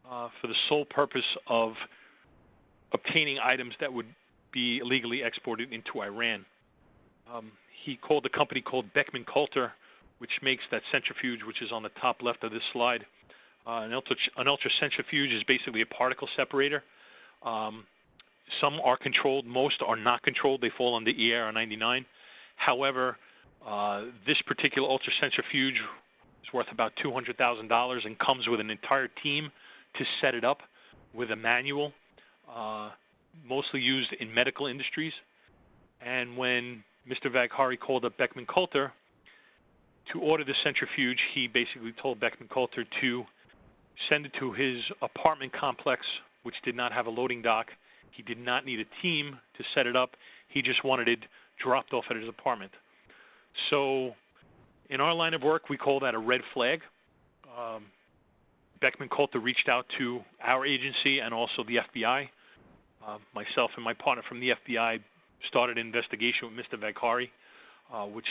for the sole purpose of obtaining items that would be illegally exported into Iran. He called a company called Beckman Coulter, which makes that centrifuge, which is on the top left of this slide. An ultracentrifuge is basically a particle separator. Some are controlled, most are not controlled. They fall under EAR 99. However, this particular ultracentrifuge is worth about $200,000 and comes with an entire team to set it up with a manual, mostly used in medical industries. And when Mr. Vaghari called up Beckman Coulter to order the centrifuge, he basically told Beckman Coulter to send it to his apartment complex, which did not have a loading dock. He did not need a team to set it up. He just wanted it dropped off at his apartment. So in our line of work, we call that a red flag. Beckman Coulter reached out to our agency and also the FBI. Myself and my partner from the FBI started an investigation with Mr. Vaghari, which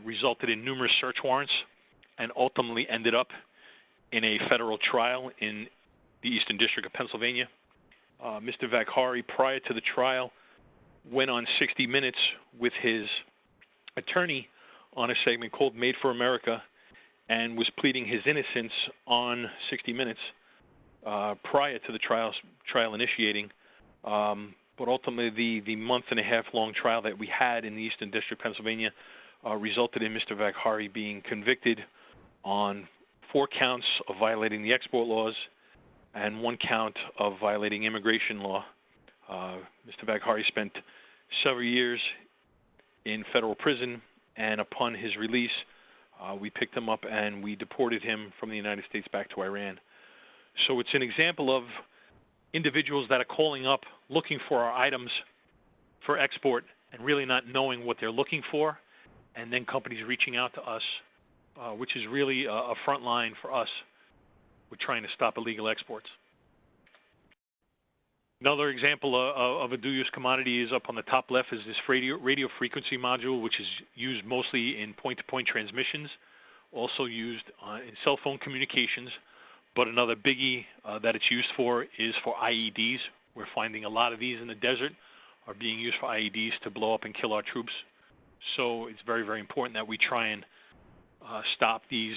resulted in numerous search warrants and ultimately ended up in a federal trial in the Eastern District of Pennsylvania. Mr. Vaghari, prior to the trial, went on 60 Minutes with his attorney on a segment called Made for America and was pleading his innocence on 60 Minutes prior to the trial initiating. But ultimately, the month-and-a-half-long trial that we had in the Eastern District of Pennsylvania resulted in Mr. Vaghari being convicted on 4 counts of violating the export laws and 1 count of violating immigration law. Mr. Vaghari spent several years in federal prison, and upon his release, we picked him up and we deported him from the United States back to Iran. So it's an example of individuals that are calling up looking for our items for export and really not knowing what they're looking for, and then companies reaching out to us, which is really a front line for us. We're trying to stop illegal exports. Another example of a dual-use commodity is up on the top left is this radio frequency module, which is used mostly in point-to-point transmissions, also used in cell phone communications. But another biggie that it's used for is for IEDs. We're finding a lot of these in the desert are being used for IEDs to blow up and kill our troops. So it's very, very important that we try and stop these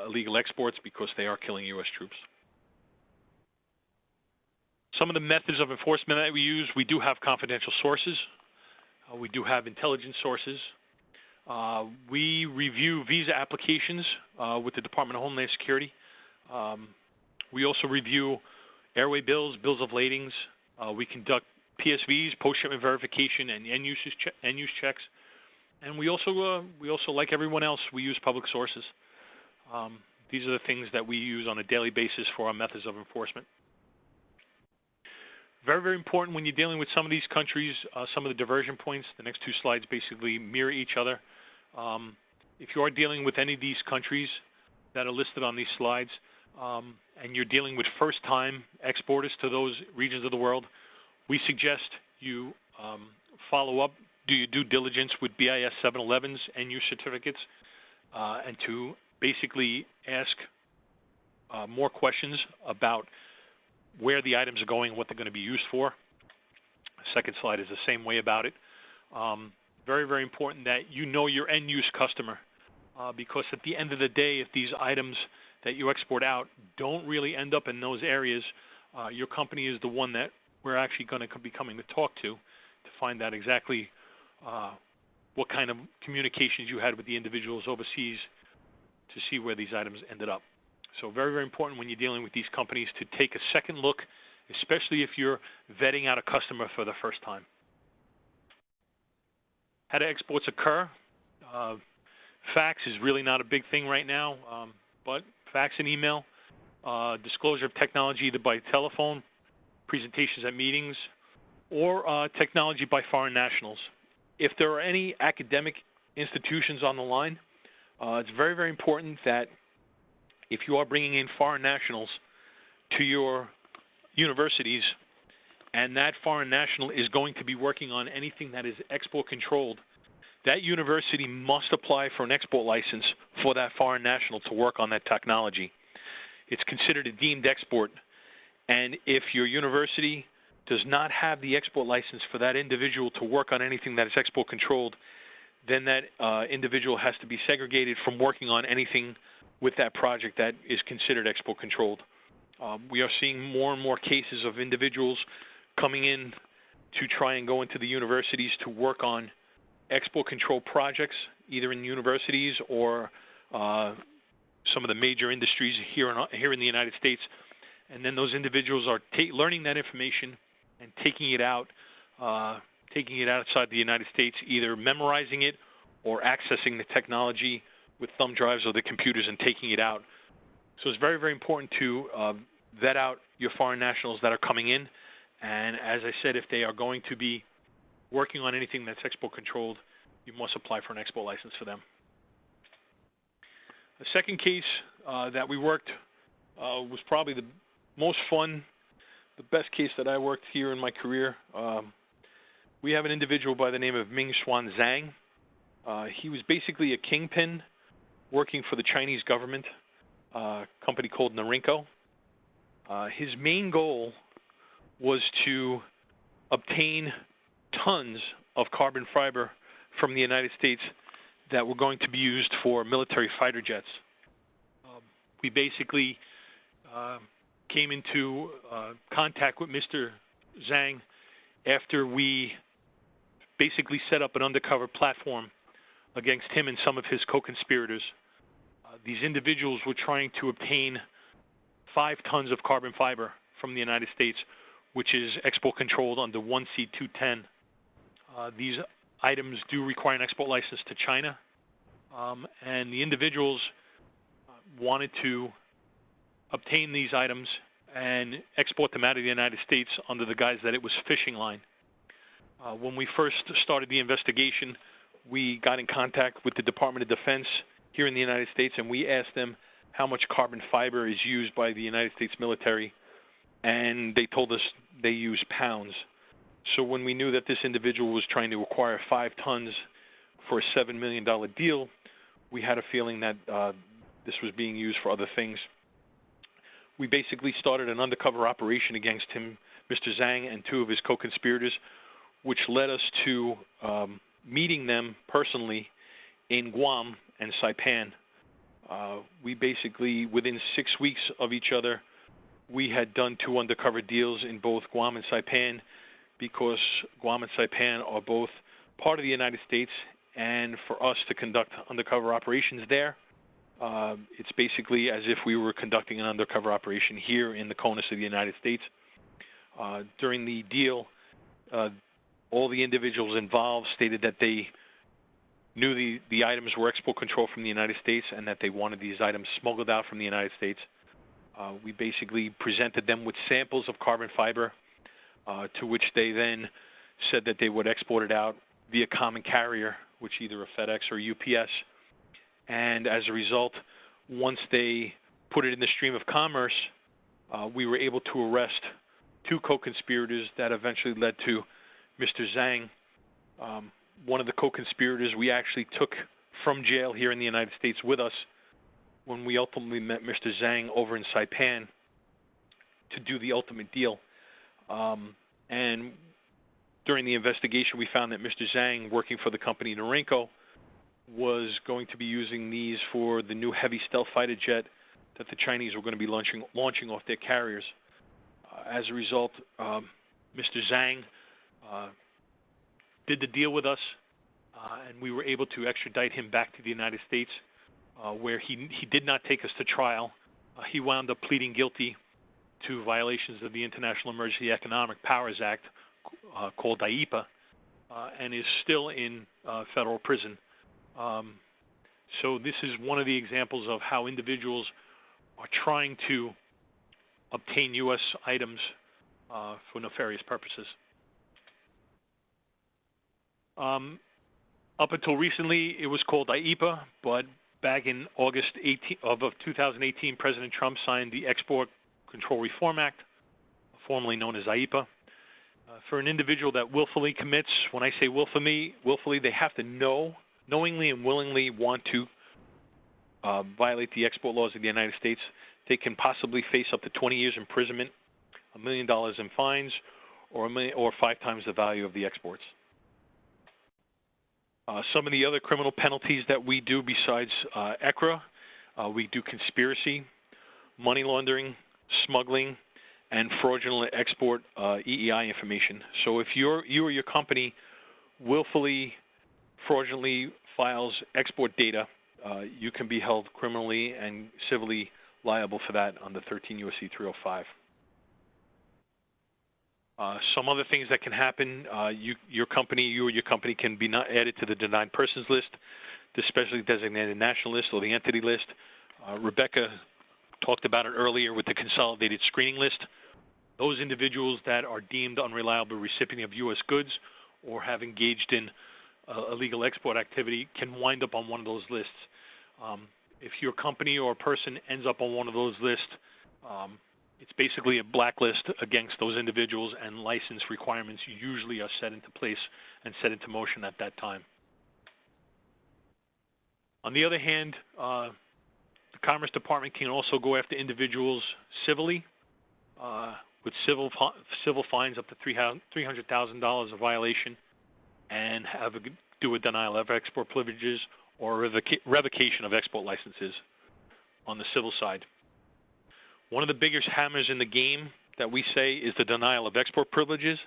illegal exports because they are killing U.S. troops. Some of the methods of enforcement that we use, we do have confidential sources. We do have intelligence sources. We review visa applications with the Department of Homeland Security. We also review airway bills, bills of ladings. We conduct PSVs, post-shipment verification, and end-use checks. And we also, like everyone else, we use public sources. These are the things that we use on a daily basis for our methods of enforcement. Very, very important when you're dealing with some of these countries, some of the diversion points. The next 2 slides basically mirror each other. If you are dealing with any of these countries that are listed on these slides, and you're dealing with first-time exporters to those regions of the world, we suggest you follow up, do your due diligence with BIS 711s and use certificates, and to basically ask more questions about where the items are going, what they're going to be used for. Second slide is the same way about it. Very, very important that you know your end-use customer, because at the end of the day, if these items that you export out don't really end up in those areas, your company is the one that we're actually going to be coming to talk to find out exactly what kind of communications you had with the individuals overseas to see where these items ended up. So very, very important when you're dealing with these companies to take a second look, especially if you're vetting out a customer for the first time. How do exports occur? Fax is really not a big thing right now, but fax and email, disclosure of technology either by telephone, presentations at meetings, or technology by foreign nationals. If there are any academic institutions on the line, it's very, very important that if you are bringing in foreign nationals to your universities, and that foreign national is going to be working on anything that is export controlled, that university must apply for an export license for that foreign national to work on that technology. it's considered a deemed export. And if your university does not have the export license for that individual to work on anything that is export controlled, then that individual has to be segregated from working on anything with that project that is considered export controlled. We are seeing more and more cases of individuals coming in to try and go into the universities to work on export control projects, either in universities or some of the major industries here in the United States. And then those individuals are learning that information and taking it out outside the United States, either memorizing it or accessing the technology with thumb drives or the computers and taking it out. So it's very, very important to vet out your foreign nationals that are coming in. And as I said, if they are going to be working on anything that's export controlled, you must apply for an export license for them. The second case that we worked was probably the most fun, the best case that I worked here in my career. We have an individual by the name of Ming-Xuan Zhang. He was basically a kingpin working for the Chinese government, a company called Norinco. His main goal was to obtain tons of carbon fiber from the United States that were going to be used for military fighter jets. We basically came into contact with Mr. Zhang after we basically set up an undercover platform against him and some of his co-conspirators. These individuals were trying to obtain 5 tons of carbon fiber from the United States, which is export controlled under 1C210. These items do require an export license to China, and the individuals wanted to obtain these items and export them out of the United States under the guise that it was fishing line. When we first started the investigation, we got in contact with the Department of Defense here in the United States, and we asked them how much carbon fiber is used by the United States military, and they told us they use pounds. So when we knew that this individual was trying to acquire 5 tons for a $7 million deal, we had a feeling that this was being used for other things. We basically started an undercover operation against him, Mr. Zhang, and 2 of his co-conspirators, which led us to meeting them personally in Guam and Saipan. We basically, within 6 weeks of each other, we had done 2 undercover deals in both Guam and Saipan, because Guam and Saipan are both part of the United States, and for us to conduct undercover operations there, it's basically as if we were conducting an undercover operation here in the CONUS of the United States. During the deal, all the individuals involved stated that they knew the items were export controlled from the United States and that they wanted these items smuggled out from the United States. We basically presented them with samples of carbon fiber, to which they then said that they would export it out via common carrier, which either a FedEx or UPS. And as a result, once they put it in the stream of commerce, we were able to arrest 2 co-conspirators that eventually led to Mr. Zhang. One of the co-conspirators we actually took from jail here in the United States with us when we ultimately met Mr. Zhang over in Saipan to do the ultimate deal. And during the investigation, we found that Mr. Zhang, working for the company Norinco, was going to be using these for the new heavy stealth fighter jet that the Chinese were going to be launching off their carriers. As a result, Mr. Zhang did the deal with us, and we were able to extradite him back to the United States, where he did not take us to trial. He wound up pleading guilty to violations of the International Emergency Economic Powers Act, called IEPA, and is still in federal prison. So this is one of the examples of how individuals are trying to obtain U.S. items for nefarious purposes. Up until recently, it was called IEPA, but back in August of 2018, President Trump signed the Export Control Reform Act, formerly known as IEPA. For an individual that willfully commits, when I say willfully, they have to knowingly and willingly want to violate the export laws of the United States. they can possibly face up to 20 years imprisonment, $1 million in fines, or 5 times the value of the exports. Some of the other criminal penalties that we do besides ECRA, we do conspiracy, money laundering, smuggling, and fraudulent export EEI information. So if you or your company willfully, fraudulently files export data, you can be held criminally and civilly liable for that under 13 U.S.C. 305. Some other things that can happen, you or your company can be not added to the denied persons list, the specially designated national list, or the entity list. Rebecca talked about it earlier with the consolidated screening list. Those individuals that are deemed unreliable recipient of U.S. goods or have engaged in illegal export activity can wind up on one of those lists. If your company or person ends up on one of those lists, it's basically a blacklist against those individuals, and license requirements usually are set into place and set into motion at that time. On the other hand, the Commerce Department can also go after individuals civilly with civil fines up to $300,000 a violation, and do a denial of export privileges or revocation of export licenses on the civil side. One of the biggest hammers in the game that we say is the denial of export privileges.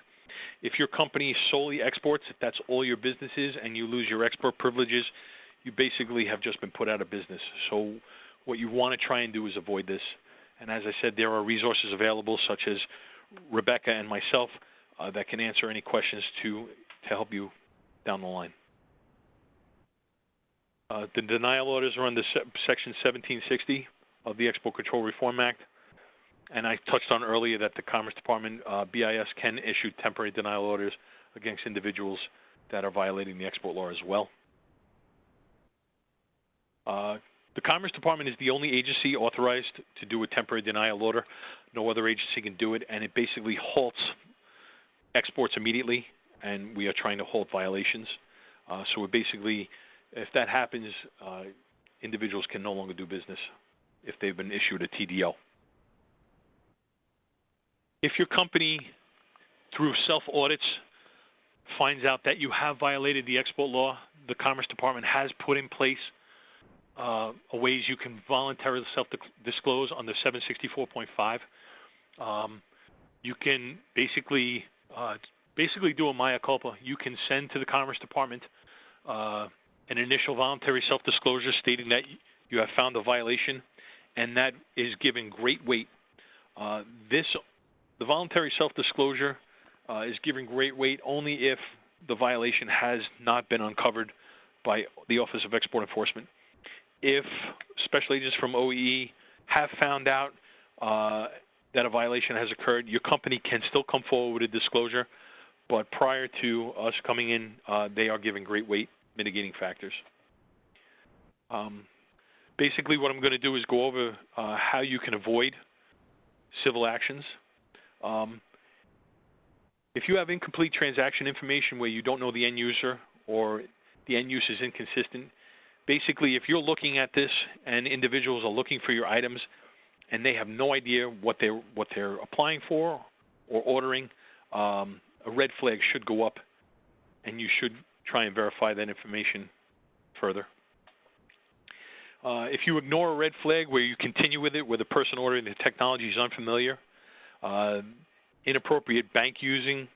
If your company solely exports, if that's all your business is, and you lose your export privileges, you basically have just been put out of business. So what you want to try and do is avoid this. And as I said, there are resources available such as Rebecca and myself that can answer any questions to help you down the line. The denial orders are under Section 1760 of the Export Control Reform Act. And I touched on earlier that the Commerce Department, BIS, can issue temporary denial orders against individuals that are violating the export law as well. The Commerce Department is the only agency authorized to do a temporary denial order. No other agency can do it, and it basically halts exports immediately, and we are trying to halt violations. So we're basically, if that happens, individuals can no longer do business if they've been issued a TDO. If your company, through self-audits, finds out that you have violated the export law, the Commerce Department has put in place ways you can voluntarily self-disclose under 764.5. You can basically do a mea culpa. You can send to the Commerce Department an initial voluntary self-disclosure stating that you have found a violation, and that is given great weight. The voluntary self-disclosure is given great weight only if the violation has not been uncovered by the Office of Export Enforcement. If special agents from OEE have found out that a violation has occurred, your company can still come forward with a disclosure, but prior to us coming in, they are given great weight mitigating factors. Basically, what I'm going to do is go over how you can avoid civil actions. If you have incomplete transaction information where you don't know the end user or the end use is inconsistent, basically if you're looking at this and individuals are looking for your items and they have no idea what they're applying for or ordering, a red flag should go up, and you should try and verify that information further. If you ignore a red flag where you continue with it, where the person ordering the technology is unfamiliar, inappropriate bank using,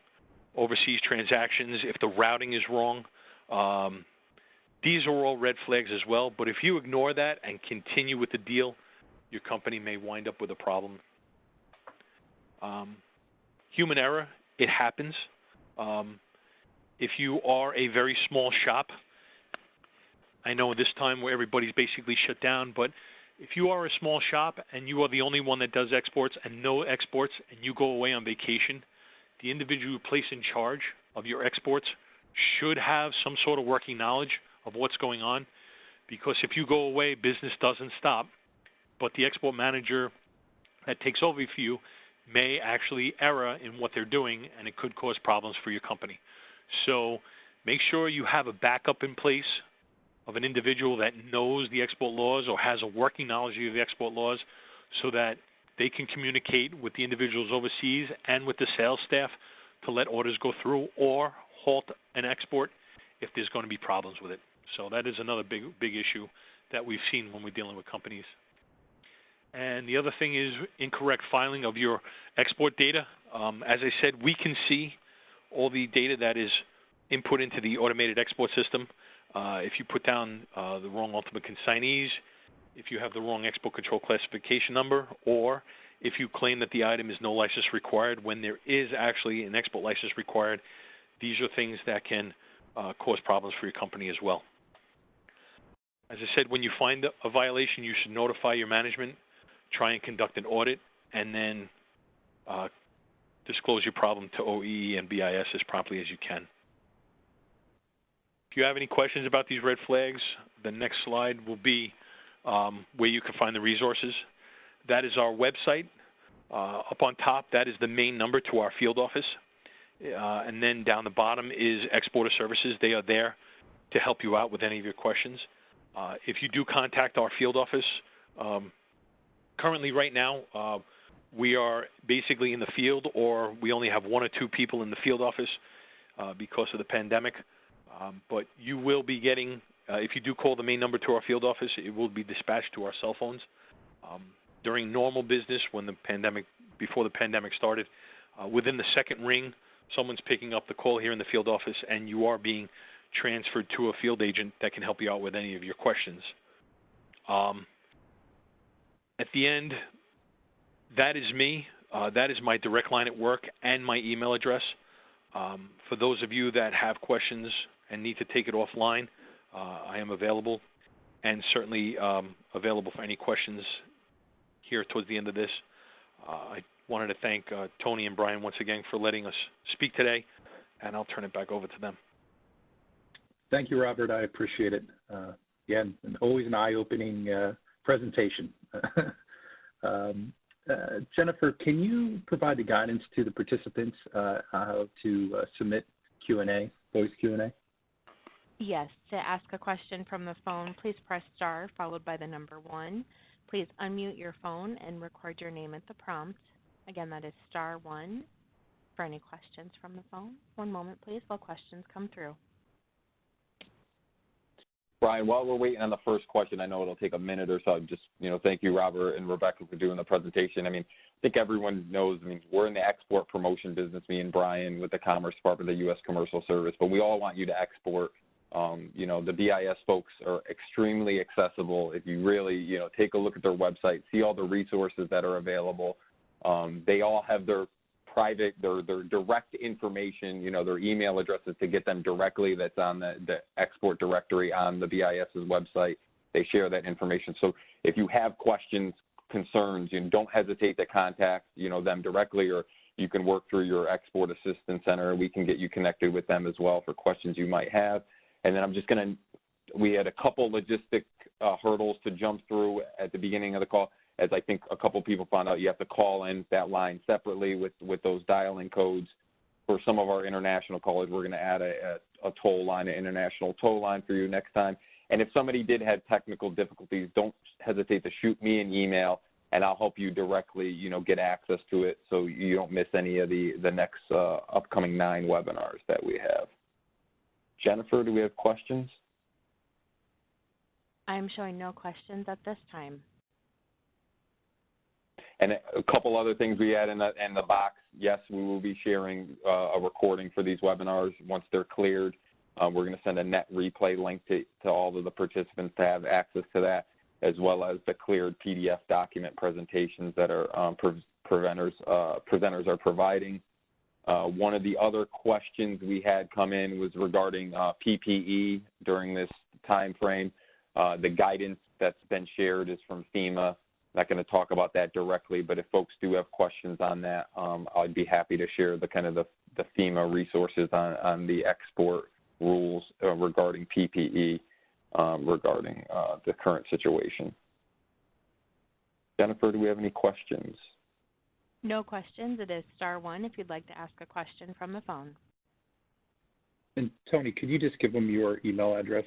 overseas transactions, if the routing is wrong, these are all red flags as well. But if you ignore that and continue with the deal, your company may wind up with a problem. Human error, it happens. If you are a very small shop, I know this time where everybody's basically shut down, but if you are a small shop and you are the only one that does exports and no exports and you go away on vacation, the individual you place in charge of your exports should have some sort of working knowledge of what's going on, because if you go away, business doesn't stop, but the export manager that takes over for you may actually err in what they're doing, and it could cause problems for your company. So make sure you have a backup in place of an individual that knows the export laws or has a working knowledge of the export laws, so that they can communicate with the individuals overseas and with the sales staff to let orders go through or halt an export if there's going to be problems with it. So that is another big issue that we've seen when we're dealing with companies. And the other thing is incorrect filing of your export data. As I said, we can see all the data that is input into the automated export system. If you put down the wrong ultimate consignees, if you have the wrong export control classification number, or if you claim that the item is no license required when there is actually an export license required, these are things that can cause problems for your company as well. As I said, when you find a violation, you should notify your management, try and conduct an audit, and then disclose your problem to OEE and BIS as promptly as you can. If you have any questions about these red flags, the next slide will be where you can find the resources. That is our website. Up on top, that is the main number to our field office. And then down the bottom is Exporter Services. They are there to help you out with any of your questions. If you do contact our field office, currently right now, we are basically in the field, or we only have 1 or 2 people in the field office because of the pandemic. But you will be getting, if you do call the main number to our field office, it will be dispatched to our cell phones. During normal business, when the pandemic, before the pandemic started, within the second ring, someone's picking up the call here in the field office, and you are being transferred to a field agent that can help you out with any of your questions. At the end, that is me. That is my direct line at work and my email address. For those of you that have questions and need to take it offline, I am available, and certainly available for any questions here towards the end of this. I wanted to thank Tony and Brian once again for letting us speak today, and I'll turn it back over to them. Thank you, Robert. I appreciate it. Again, always an eye-opening presentation. Jennifer, can you provide the guidance to the participants how to submit Q&A, voice Q&A? Yes. To ask a question from the phone, please press star followed by the number 1. Please unmute your phone and record your name at the prompt. Again, that is star 1 for any questions from the phone. One moment, please, while questions come through. Brian, while we're waiting on the first question, I know it'll take a minute or so. Just, thank you, Robert and Rebecca, for doing the presentation. I mean, I think everyone knows, we're in the export promotion business, me and Brian, with the Commerce Department, the U.S. Commercial Service, but we all want you to export. The BIS folks are extremely accessible. If you really, take a look at their website, see all the resources that are available. They all have their private, their direct information, their email addresses to get them directly. That's on the export directory on the BIS's website. They share that information. So if you have questions, concerns, don't hesitate to contact, them directly, or you can work through your Export Assistance Center. We can get you connected with them as well for questions you might have. And then we had a couple logistic hurdles to jump through at the beginning of the call. As I think a couple people found out, you have to call in that line separately with those dial-in codes. For some of our international callers, we're going to add a toll line, an international toll line for you next time. And if somebody did have technical difficulties, don't hesitate to shoot me an email, and I'll help you directly, get access to it so you don't miss any of the next upcoming 9 webinars that we have. Jennifer, do we have questions? I'm showing no questions at this time. And a couple other things we had in the box. Yes, we will be sharing a recording for these webinars once they're cleared. We're going to send a net replay link to all of the participants to have access to that, as well as the cleared PDF document presentations that our presenters are providing. One of the other questions we had come in was regarding PPE during this time frame. The guidance that's been shared is from FEMA. Not going to talk about that directly, but if folks do have questions on that, I'd be happy to share the FEMA resources on the export rules regarding PPE, regarding the current situation. Jennifer, do we have any questions? No questions. It is star 1 if you'd like to ask a question from the phone. And Tony, could you just give them your email address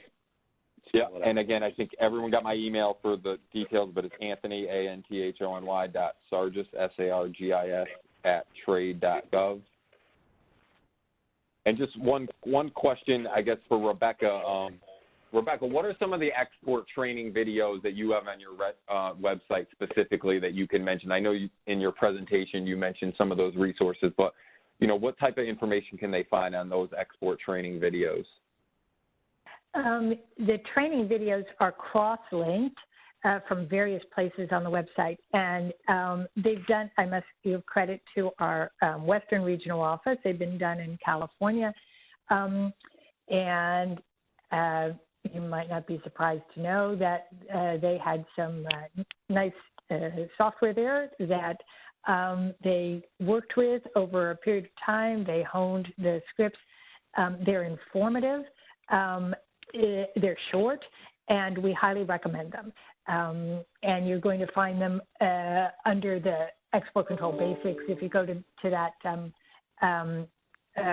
Yeah, and again, I think everyone got my email for the details, but it's Anthony, ANTHONY, .sargis, SARGIS, @trade.gov. And just one question, I guess, for Rebecca. Rebecca, what are some of the export training videos that you have on your website specifically that you can mention? I know in your presentation you mentioned some of those resources, but what type of information can they find on those export training videos? The training videos are cross-linked from various places on the website, and they've done, I must give credit to our Western Regional Office. They've been done in California, and you might not be surprised to know that they had some nice software there that they worked with over a period of time. They honed the scripts. They're informative. They're short, and we highly recommend them. And you're going to find them under the Export Control Basics if you go to that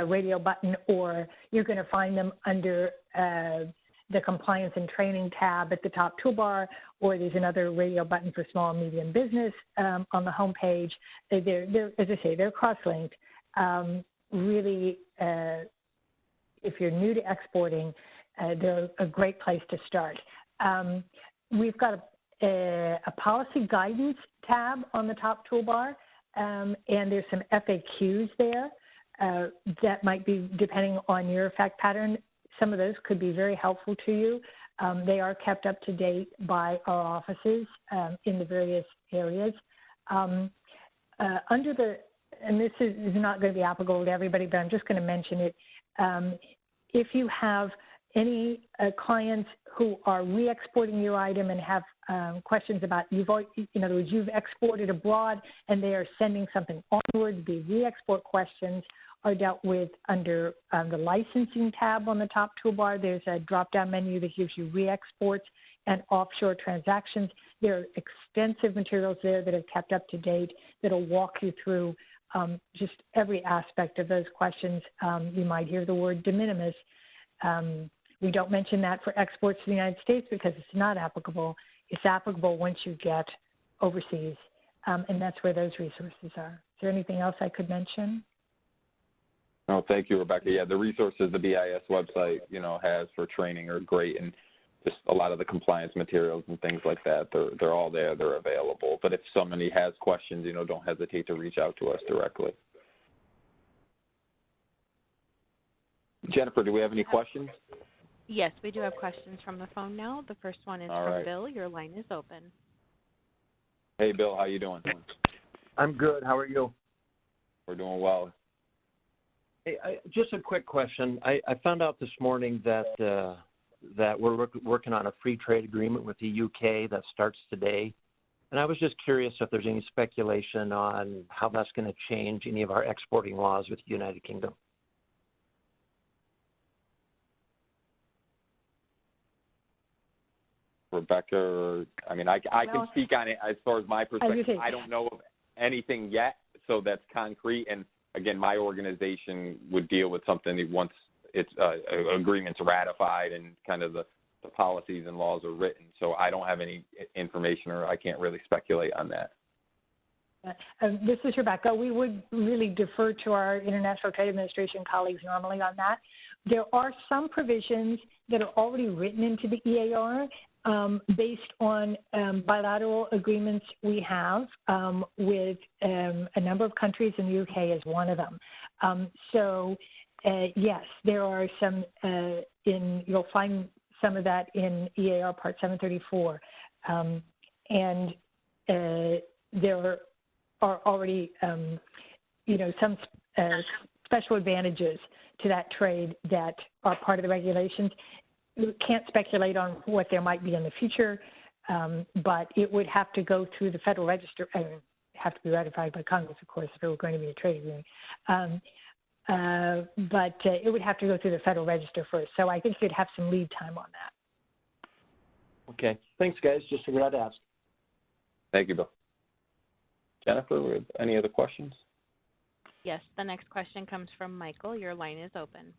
radio button, or you're going to find them under the Compliance and Training tab at the top toolbar, or there's another radio button for small and medium business on the home page. They're, as I say, they're cross-linked. Really, if you're new to exporting, they're a great place to start. We've got a policy guidance tab on the top toolbar, and there's some FAQs there that might be, depending on your fact pattern, some of those could be very helpful to you. They are kept up to date by our offices in the various areas. Under the, and this is not going to be applicable to everybody, but I'm just going to mention it. If you have any clients who are re-exporting your item and have questions about, in other words, you've exported abroad and they are sending something onward, the re-export questions are dealt with under the licensing tab on the top toolbar. There's a drop-down menu that gives you re-exports and offshore transactions. There are extensive materials there that are kept up to date that will walk you through just every aspect of those questions. You might hear the word de minimis. We don't mention that for exports to the United States because it's not applicable. It's applicable once you get overseas, and that's where those resources are. Is there anything else I could mention? Oh, thank you, Rebecca. Yeah, the resources the BIS website, has for training are great, and just a lot of the compliance materials and things like that, they're all there, they're available. But if somebody has questions, don't hesitate to reach out to us directly. Jennifer, do we have any questions? Yes, we do have questions from the phone now. The first one is from Bill. Your line is open. Hey, Bill, how you doing? I'm good. How are you? We're doing well. Hey, just a quick question. I found out this morning that that we're working on a free trade agreement with the UK that starts today. And I was just curious if there's any speculation on how that's going to change any of our exporting laws with the United Kingdom. Rebecca, or, I mean, I can speak on it as far as my perspective. I don't know of anything yet, so that's concrete. And again, my organization would deal with something once it's agreement's ratified and kind of the policies and laws are written. So I don't have any information, or I can't really speculate on that. This is Rebecca. We would really defer to our International Trade Administration colleagues normally on that. There are some provisions that are already written into the EAR based on bilateral agreements we have with a number of countries, and the UK is one of them. Yes, there are some you'll find some of that in EAR Part 734. And there are already, some special advantages to that trade that are part of the regulations. We can't speculate on what there might be in the future, but it would have to go through the Federal Register, have to be ratified by Congress, of course, if it were going to be a trade agreement. But it would have to go through the Federal Register first. So I think you'd have some lead time on that. Okay. Thanks, guys. Just figured I'd ask. Thank you, Bill. Jennifer, any other questions? Yes, the next question comes from Michael. Your line is open.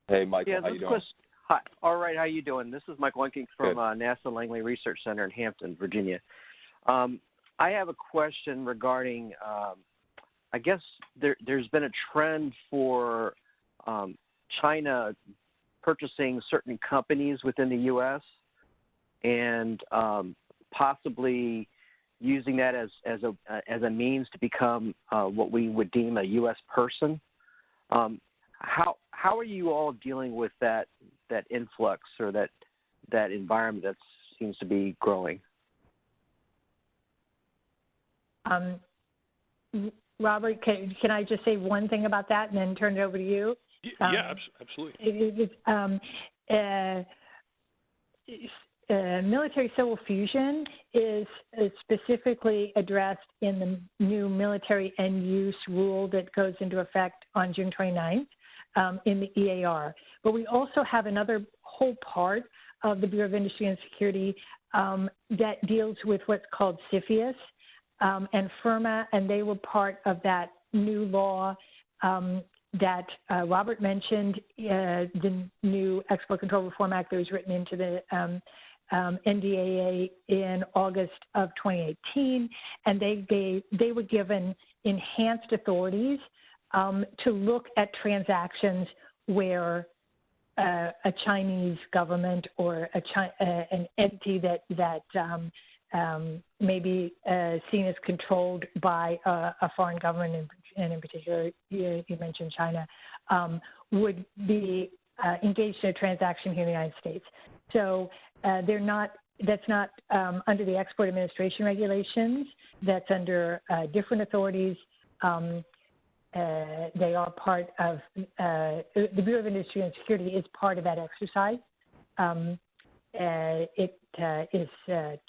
Hey, Michael, how you doing? Hi. All right. How you doing? This is Mike Wenking from NASA Langley Research Center in Hampton, Virginia. I have a question regarding, I guess there's been a trend for China purchasing certain companies within the U.S. and possibly using that as a means to become what we would deem a U.S. person. How are you all dealing with that influx or that environment that seems to be growing? Robert, can I just say one thing about that and then turn it over to you? Yeah, absolutely. Military civil fusion is specifically addressed in the new military end use rule that goes into effect on June 29th in the EAR. But we also have another whole part of the Bureau of Industry and Security that deals with what's called CFIUS and FIRMA, and they were part of that new law that Robert mentioned, the new Export Control Reform Act that was written into the NDAA in August of 2018, and they were given enhanced authorities to look at transactions where a Chinese government or an entity that may be seen as controlled by a foreign government, and in particular, you mentioned China, would be engaged in a transaction here in the United States. So that's not under the Export Administration Regulations. That's under different authorities. They are part of, the Bureau of Industry and Security is part of that exercise. It is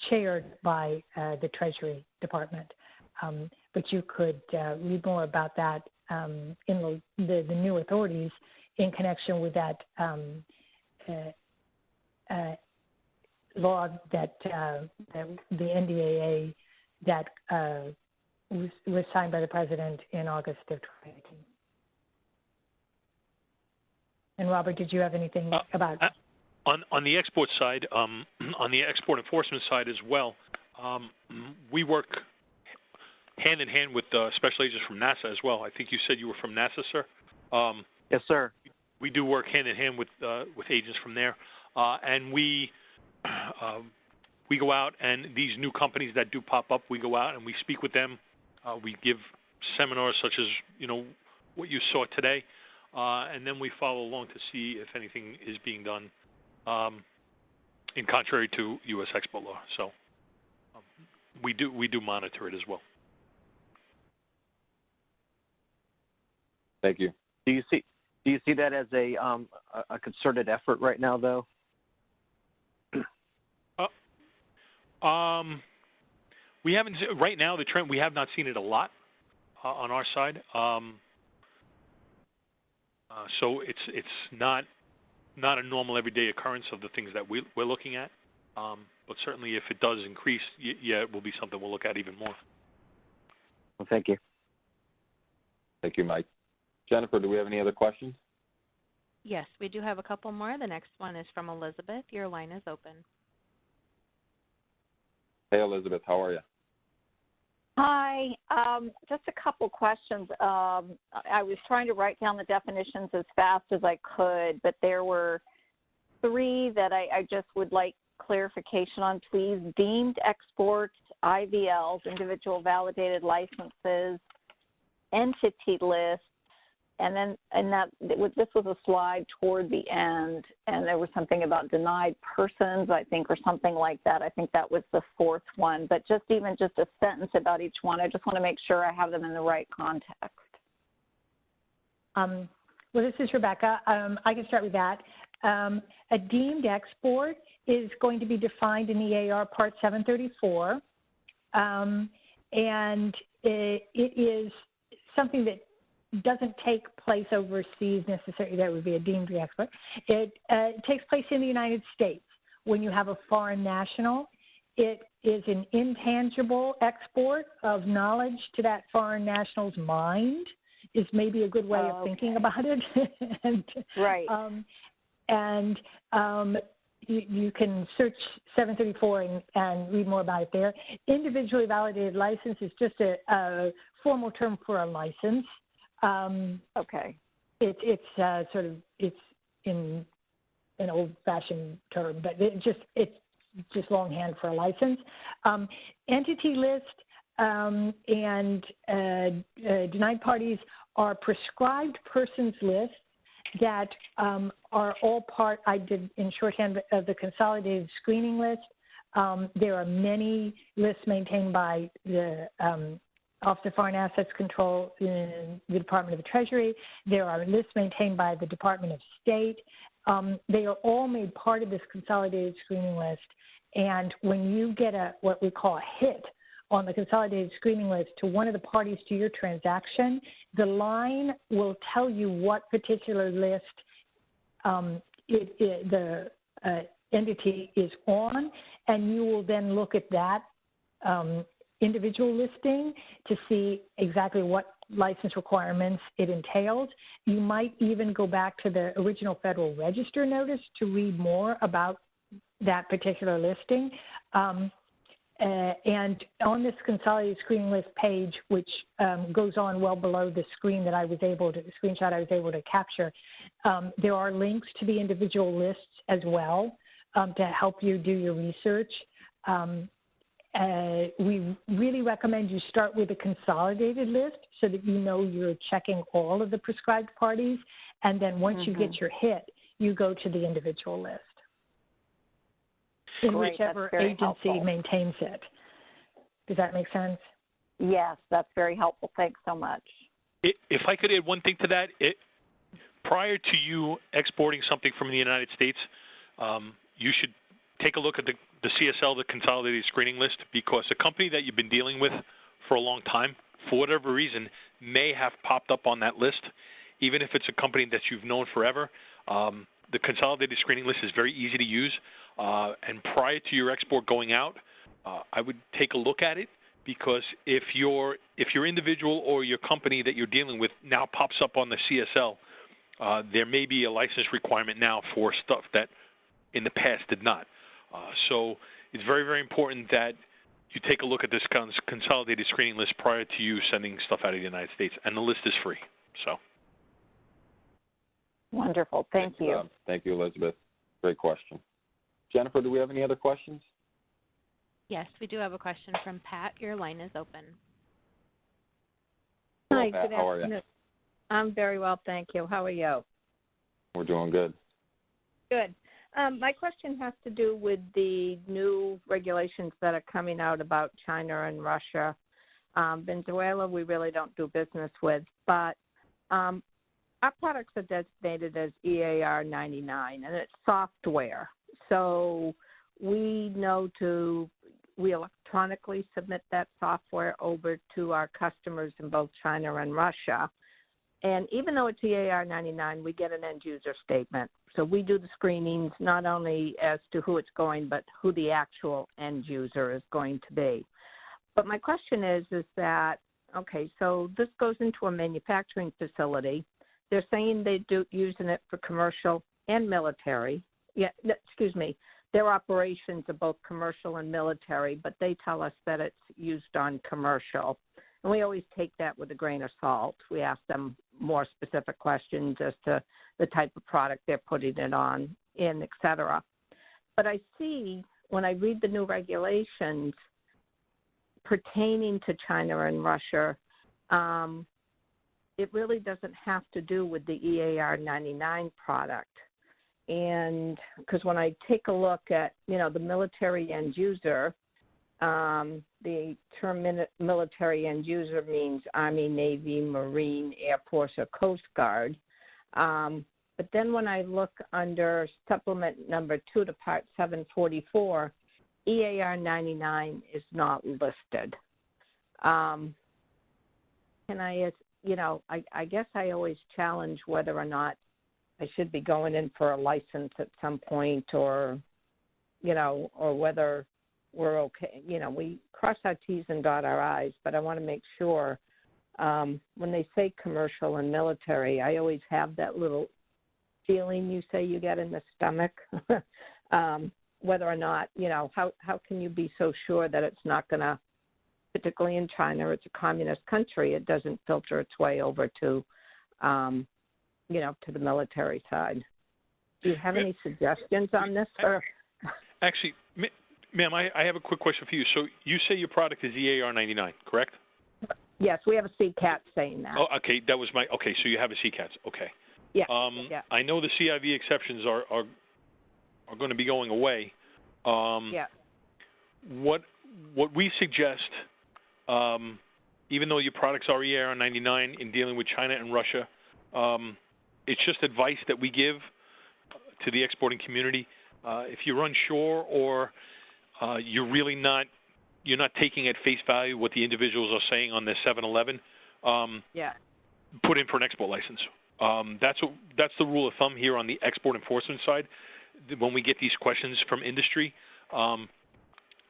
chaired by the Treasury Department. But you could read more about that in the new authorities in connection with that law that the NDAA that was signed by the President in August of 2018. And Robert, did you have anything about? On the export side, on the export enforcement side as well, we work hand in hand with special agents from NASA as well. I think you said you were from NASA, sir. Yes, sir. We do work hand in hand with agents from there, and we go out, and these new companies that do pop up, we go out and we speak with them. We give seminars such as what you saw today, and then we follow along to see if anything is being done in contrary to U.S. export law. So we do monitor it as well. Thank you. Do you see that as a concerted effort right now, though? We haven't right now. The trend, we have not seen it a lot on our side. So it's not a normal everyday occurrence of the things that we're looking at. But certainly, if it does increase, yeah, it will be something we'll look at even more. Well, thank you. Thank you, Mike. Jennifer, do we have any other questions? Yes, we do have a couple more. The next one is from Elizabeth. Your line is open. Hey, Elizabeth, how are you? Hi. Just a couple questions. I was trying to write down the definitions as fast as I could, but there were three that I just would like clarification on, please. Deemed exports, IVLs, individual validated licenses, entity lists, and then this was a slide toward the end, and there was something about denied persons, I think, or something like that. I think that was the fourth one. But just a sentence about each one. I just want to make sure I have them in the right context. Well, this is Rebecca. I can start with that. A deemed export is going to be defined in EAR Part 734, and it is something that doesn't take place overseas necessarily. That would be a deemed export. It takes place in the United States. When you have a foreign national, it is an intangible export of knowledge to that foreign national's mind, is maybe a good way of thinking about it. Right. and you can search 734 and read more about it there. Individually validated license is just a formal term for a license. Okay. It's it's in an old-fashioned term, but it's just longhand for a license. Entity list and denied parties are prescribed persons lists that are all part, I did in shorthand, of the consolidated screening list. There are many lists maintained by the Office of Foreign Assets Control in the Department of the Treasury. There are lists maintained by the Department of State. They are all made part of this consolidated screening list. And when you get what we call a hit on the consolidated screening list to one of the parties to your transaction, the line will tell you what particular list the entity is on, and you will then look at that individual listing to see exactly what license requirements it entails. You might even go back to the original Federal Register notice to read more about that particular listing. And on this consolidated screening list page, which goes on well below the screenshot I was able to capture, there are links to the individual lists as well to help you do your research. We really recommend you start with a consolidated list so that you know you're checking all of the prescribed parties, and then once you get your hit, you go to the individual list in whichever agency helpful. Maintains it. Does that make sense? Yes, that's very helpful. Thanks so much. If I could add one thing to that, prior to you exporting something from the United States, you should take a look at the CSL, the Consolidated Screening List, because a company that you've been dealing with for a long time, for whatever reason, may have popped up on that list, even if it's a company that you've known forever. The Consolidated Screening List is very easy to use, and prior to your export going out, I would take a look at it, because if your individual or your company that you're dealing with now pops up on the CSL, there may be a license requirement now for stuff that in the past did not. So it's very, very important that you take a look at this Consolidated Screening List prior to you sending stuff out of the United States, and the list is free. So. Wonderful. Thank you. Thank you, Elizabeth. Great question. Jennifer, do we have any other questions? Yes, we do have a question from Pat. Your line is open. Hello, Hi, Pat. good How afternoon. are you? I'm very well, thank you. How are you? We're doing good. Good. My question has to do with the new regulations that are coming out about China and Russia. Venezuela, we really don't do business with, but our products are designated as EAR 99, and it's software. So we electronically submit that software over to our customers in both China and Russia. And even though it's EAR 99, we get an end user statement. So we do the screenings not only as to who it's going, but who the actual end user is going to be. But my question is that, okay, so this goes into a manufacturing facility. They're saying they're using it for commercial and military. Their operations are both commercial and military, but they tell us that it's used on commercial. And we always take that with a grain of salt. We ask them more specific questions as to the type of product they're putting it on in, et cetera. But I see when I read the new regulations pertaining to China and Russia, it really doesn't have to do with the EAR 99 product. And because when I take a look at, the military end user, the term military end user means Army, Navy, Marine, Air Force, or Coast Guard. But then when I look under supplement number 2 to part 744, EAR 99 is not listed. Can I, I guess I always challenge whether or not I should be going in for a license at some point, or whether we're okay. We cross our T's and dot our I's, but I want to make sure when they say commercial and military, I always have that little feeling you say you get in the stomach, whether or not, how can you be so sure that it's not going to, particularly in China, it's a communist country, it doesn't filter its way over to, to the military side. Do you have any suggestions on this? Or? Actually, ma'am, I have a quick question for you. So you say your product is EAR 99, correct? Yes, we have a CCAT saying that. Oh, okay, that was okay, so you have a CCAT, okay. Yeah. I know the CIV exceptions are going to be going away. Yeah. What we suggest, even though your products are EAR 99 in dealing with China and Russia, it's just advice that we give to the exporting community. If you're unsure or you're not taking at face value what the individuals are saying on the 7-Eleven, put in for an export license. That's the rule of thumb here on the export enforcement side. When we get these questions from industry,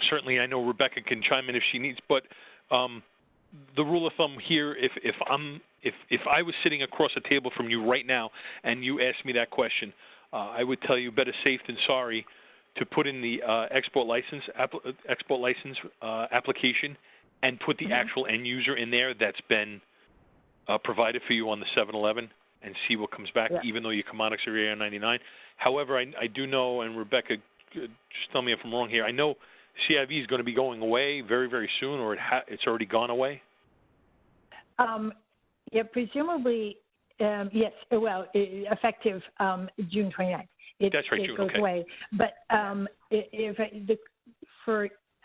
certainly I know Rebecca can chime in if she needs, but the rule of thumb here, if I was sitting across a table from you right now and you asked me that question, I would tell you better safe than sorry to put in the export license application and put the actual end user in there that's been provided for you on the 7-Eleven and see what comes back, even though your commodities are EAR 99. However, I do know, and Rebecca, just tell me if I'm wrong here, I know CIV is going to be going away very, very soon, or it's already gone away? Presumably, yes, well, effective June 29th. That's right, June, goes okay. away. But there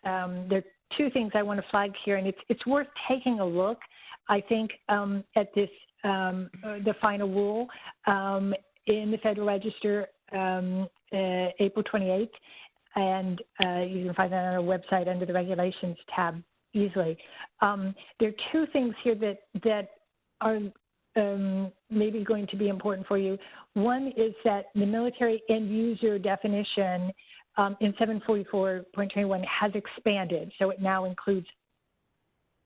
are two things I want to flag here, and it's worth taking a look, I think, at this, the final rule in the Federal Register, April 28th, and you can find that on our website under the Regulations tab easily. There are two things here that are maybe going to be important for you. One is that the military end user definition in 744.21 has expanded, so it now includes,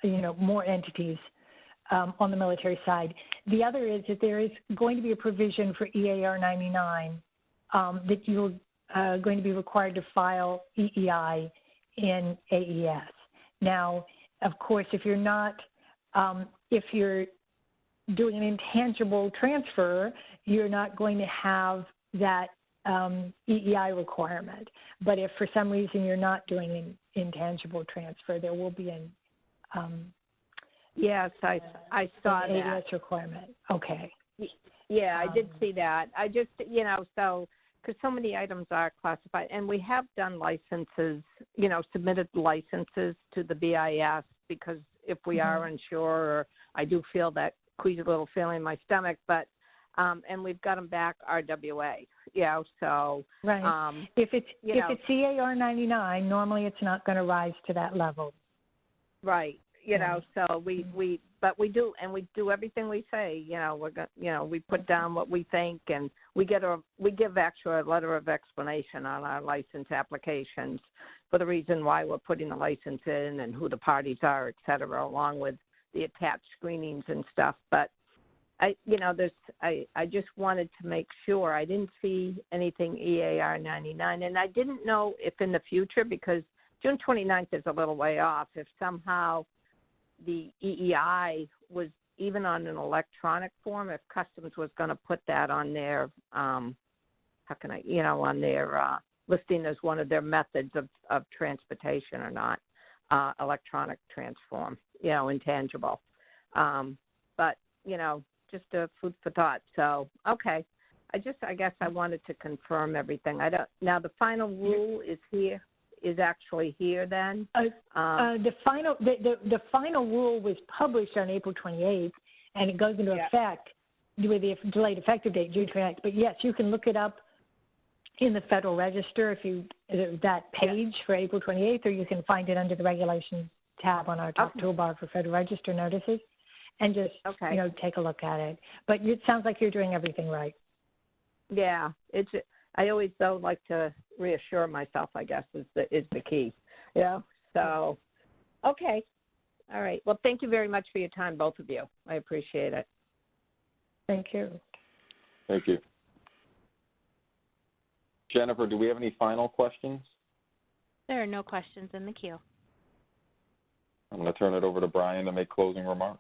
more entities on the military side. The other is that there is going to be a provision for EAR 99 that you're going to be required to file EEI in AES. Now, of course, if you're doing an intangible transfer, you're not going to have that EEI requirement. But if for some reason you're not doing an intangible transfer, there will be an yes, I saw an that. AES requirement. Okay. Yeah, I did see that. I just, so because so many items are classified, and we have done licenses, submitted licenses to the BIS, because if we are unsure, or I do feel that queasy little feeling in my stomach, but and we've got them back RWA, so right. If it's CAR 99, normally it's not going to rise to that level. Right. So we do everything we say. We put down what we think, and we give actually a letter of explanation on our license applications for the reason why we're putting the license in and who the parties are, et cetera, along with the attached screenings and stuff. But I just wanted to make sure. I didn't see anything EAR 99, and I didn't know if in the future, because June 29th is a little way off, if somehow the EEI was even on an electronic form, if Customs was going to put that on their, on their listing as one of their methods of transportation or not, electronic transform, intangible. But, just a food for thought. So, okay. I guess I wanted to confirm everything. Now the final rule is actually here then? The final rule was published on April 28th, and it goes into effect with the delayed effective date, June 29th. But yes, you can look it up in the Federal Register that page for April 28th, or you can find it under the Regulations tab on our top toolbar for Federal Register notices, and just take a look at it. But it sounds like you're doing everything right. Yeah, I always, though, like to reassure myself, I guess, is the key. So, okay. All right. Well, thank you very much for your time, both of you. I appreciate it. Thank you. Thank you. Jennifer, do we have any final questions? There are no questions in the queue. I'm going to turn it over to Brian to make closing remarks.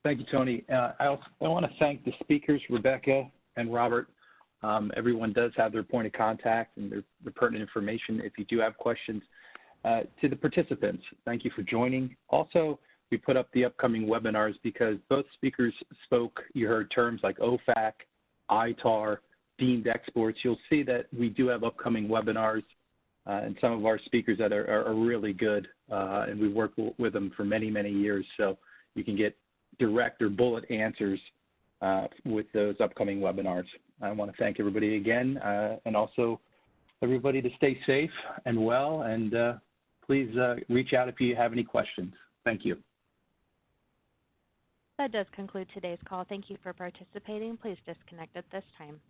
Thank you, Tony. I want to thank the speakers, Rebecca and Robert. Everyone does have their point of contact and their pertinent information if you do have questions. To the participants, thank you for joining. Also, we put up the upcoming webinars because both speakers spoke. You heard terms like OFAC, ITAR, deemed exports. You'll see that we do have upcoming webinars and some of our speakers that are really good, and we've worked with them for many, many years. So you can get direct or bullet answers with those upcoming webinars. I want to thank everybody again, and also everybody to stay safe and well, and please reach out if you have any questions. Thank you. That does conclude today's call. Thank you for participating. Please disconnect at this time.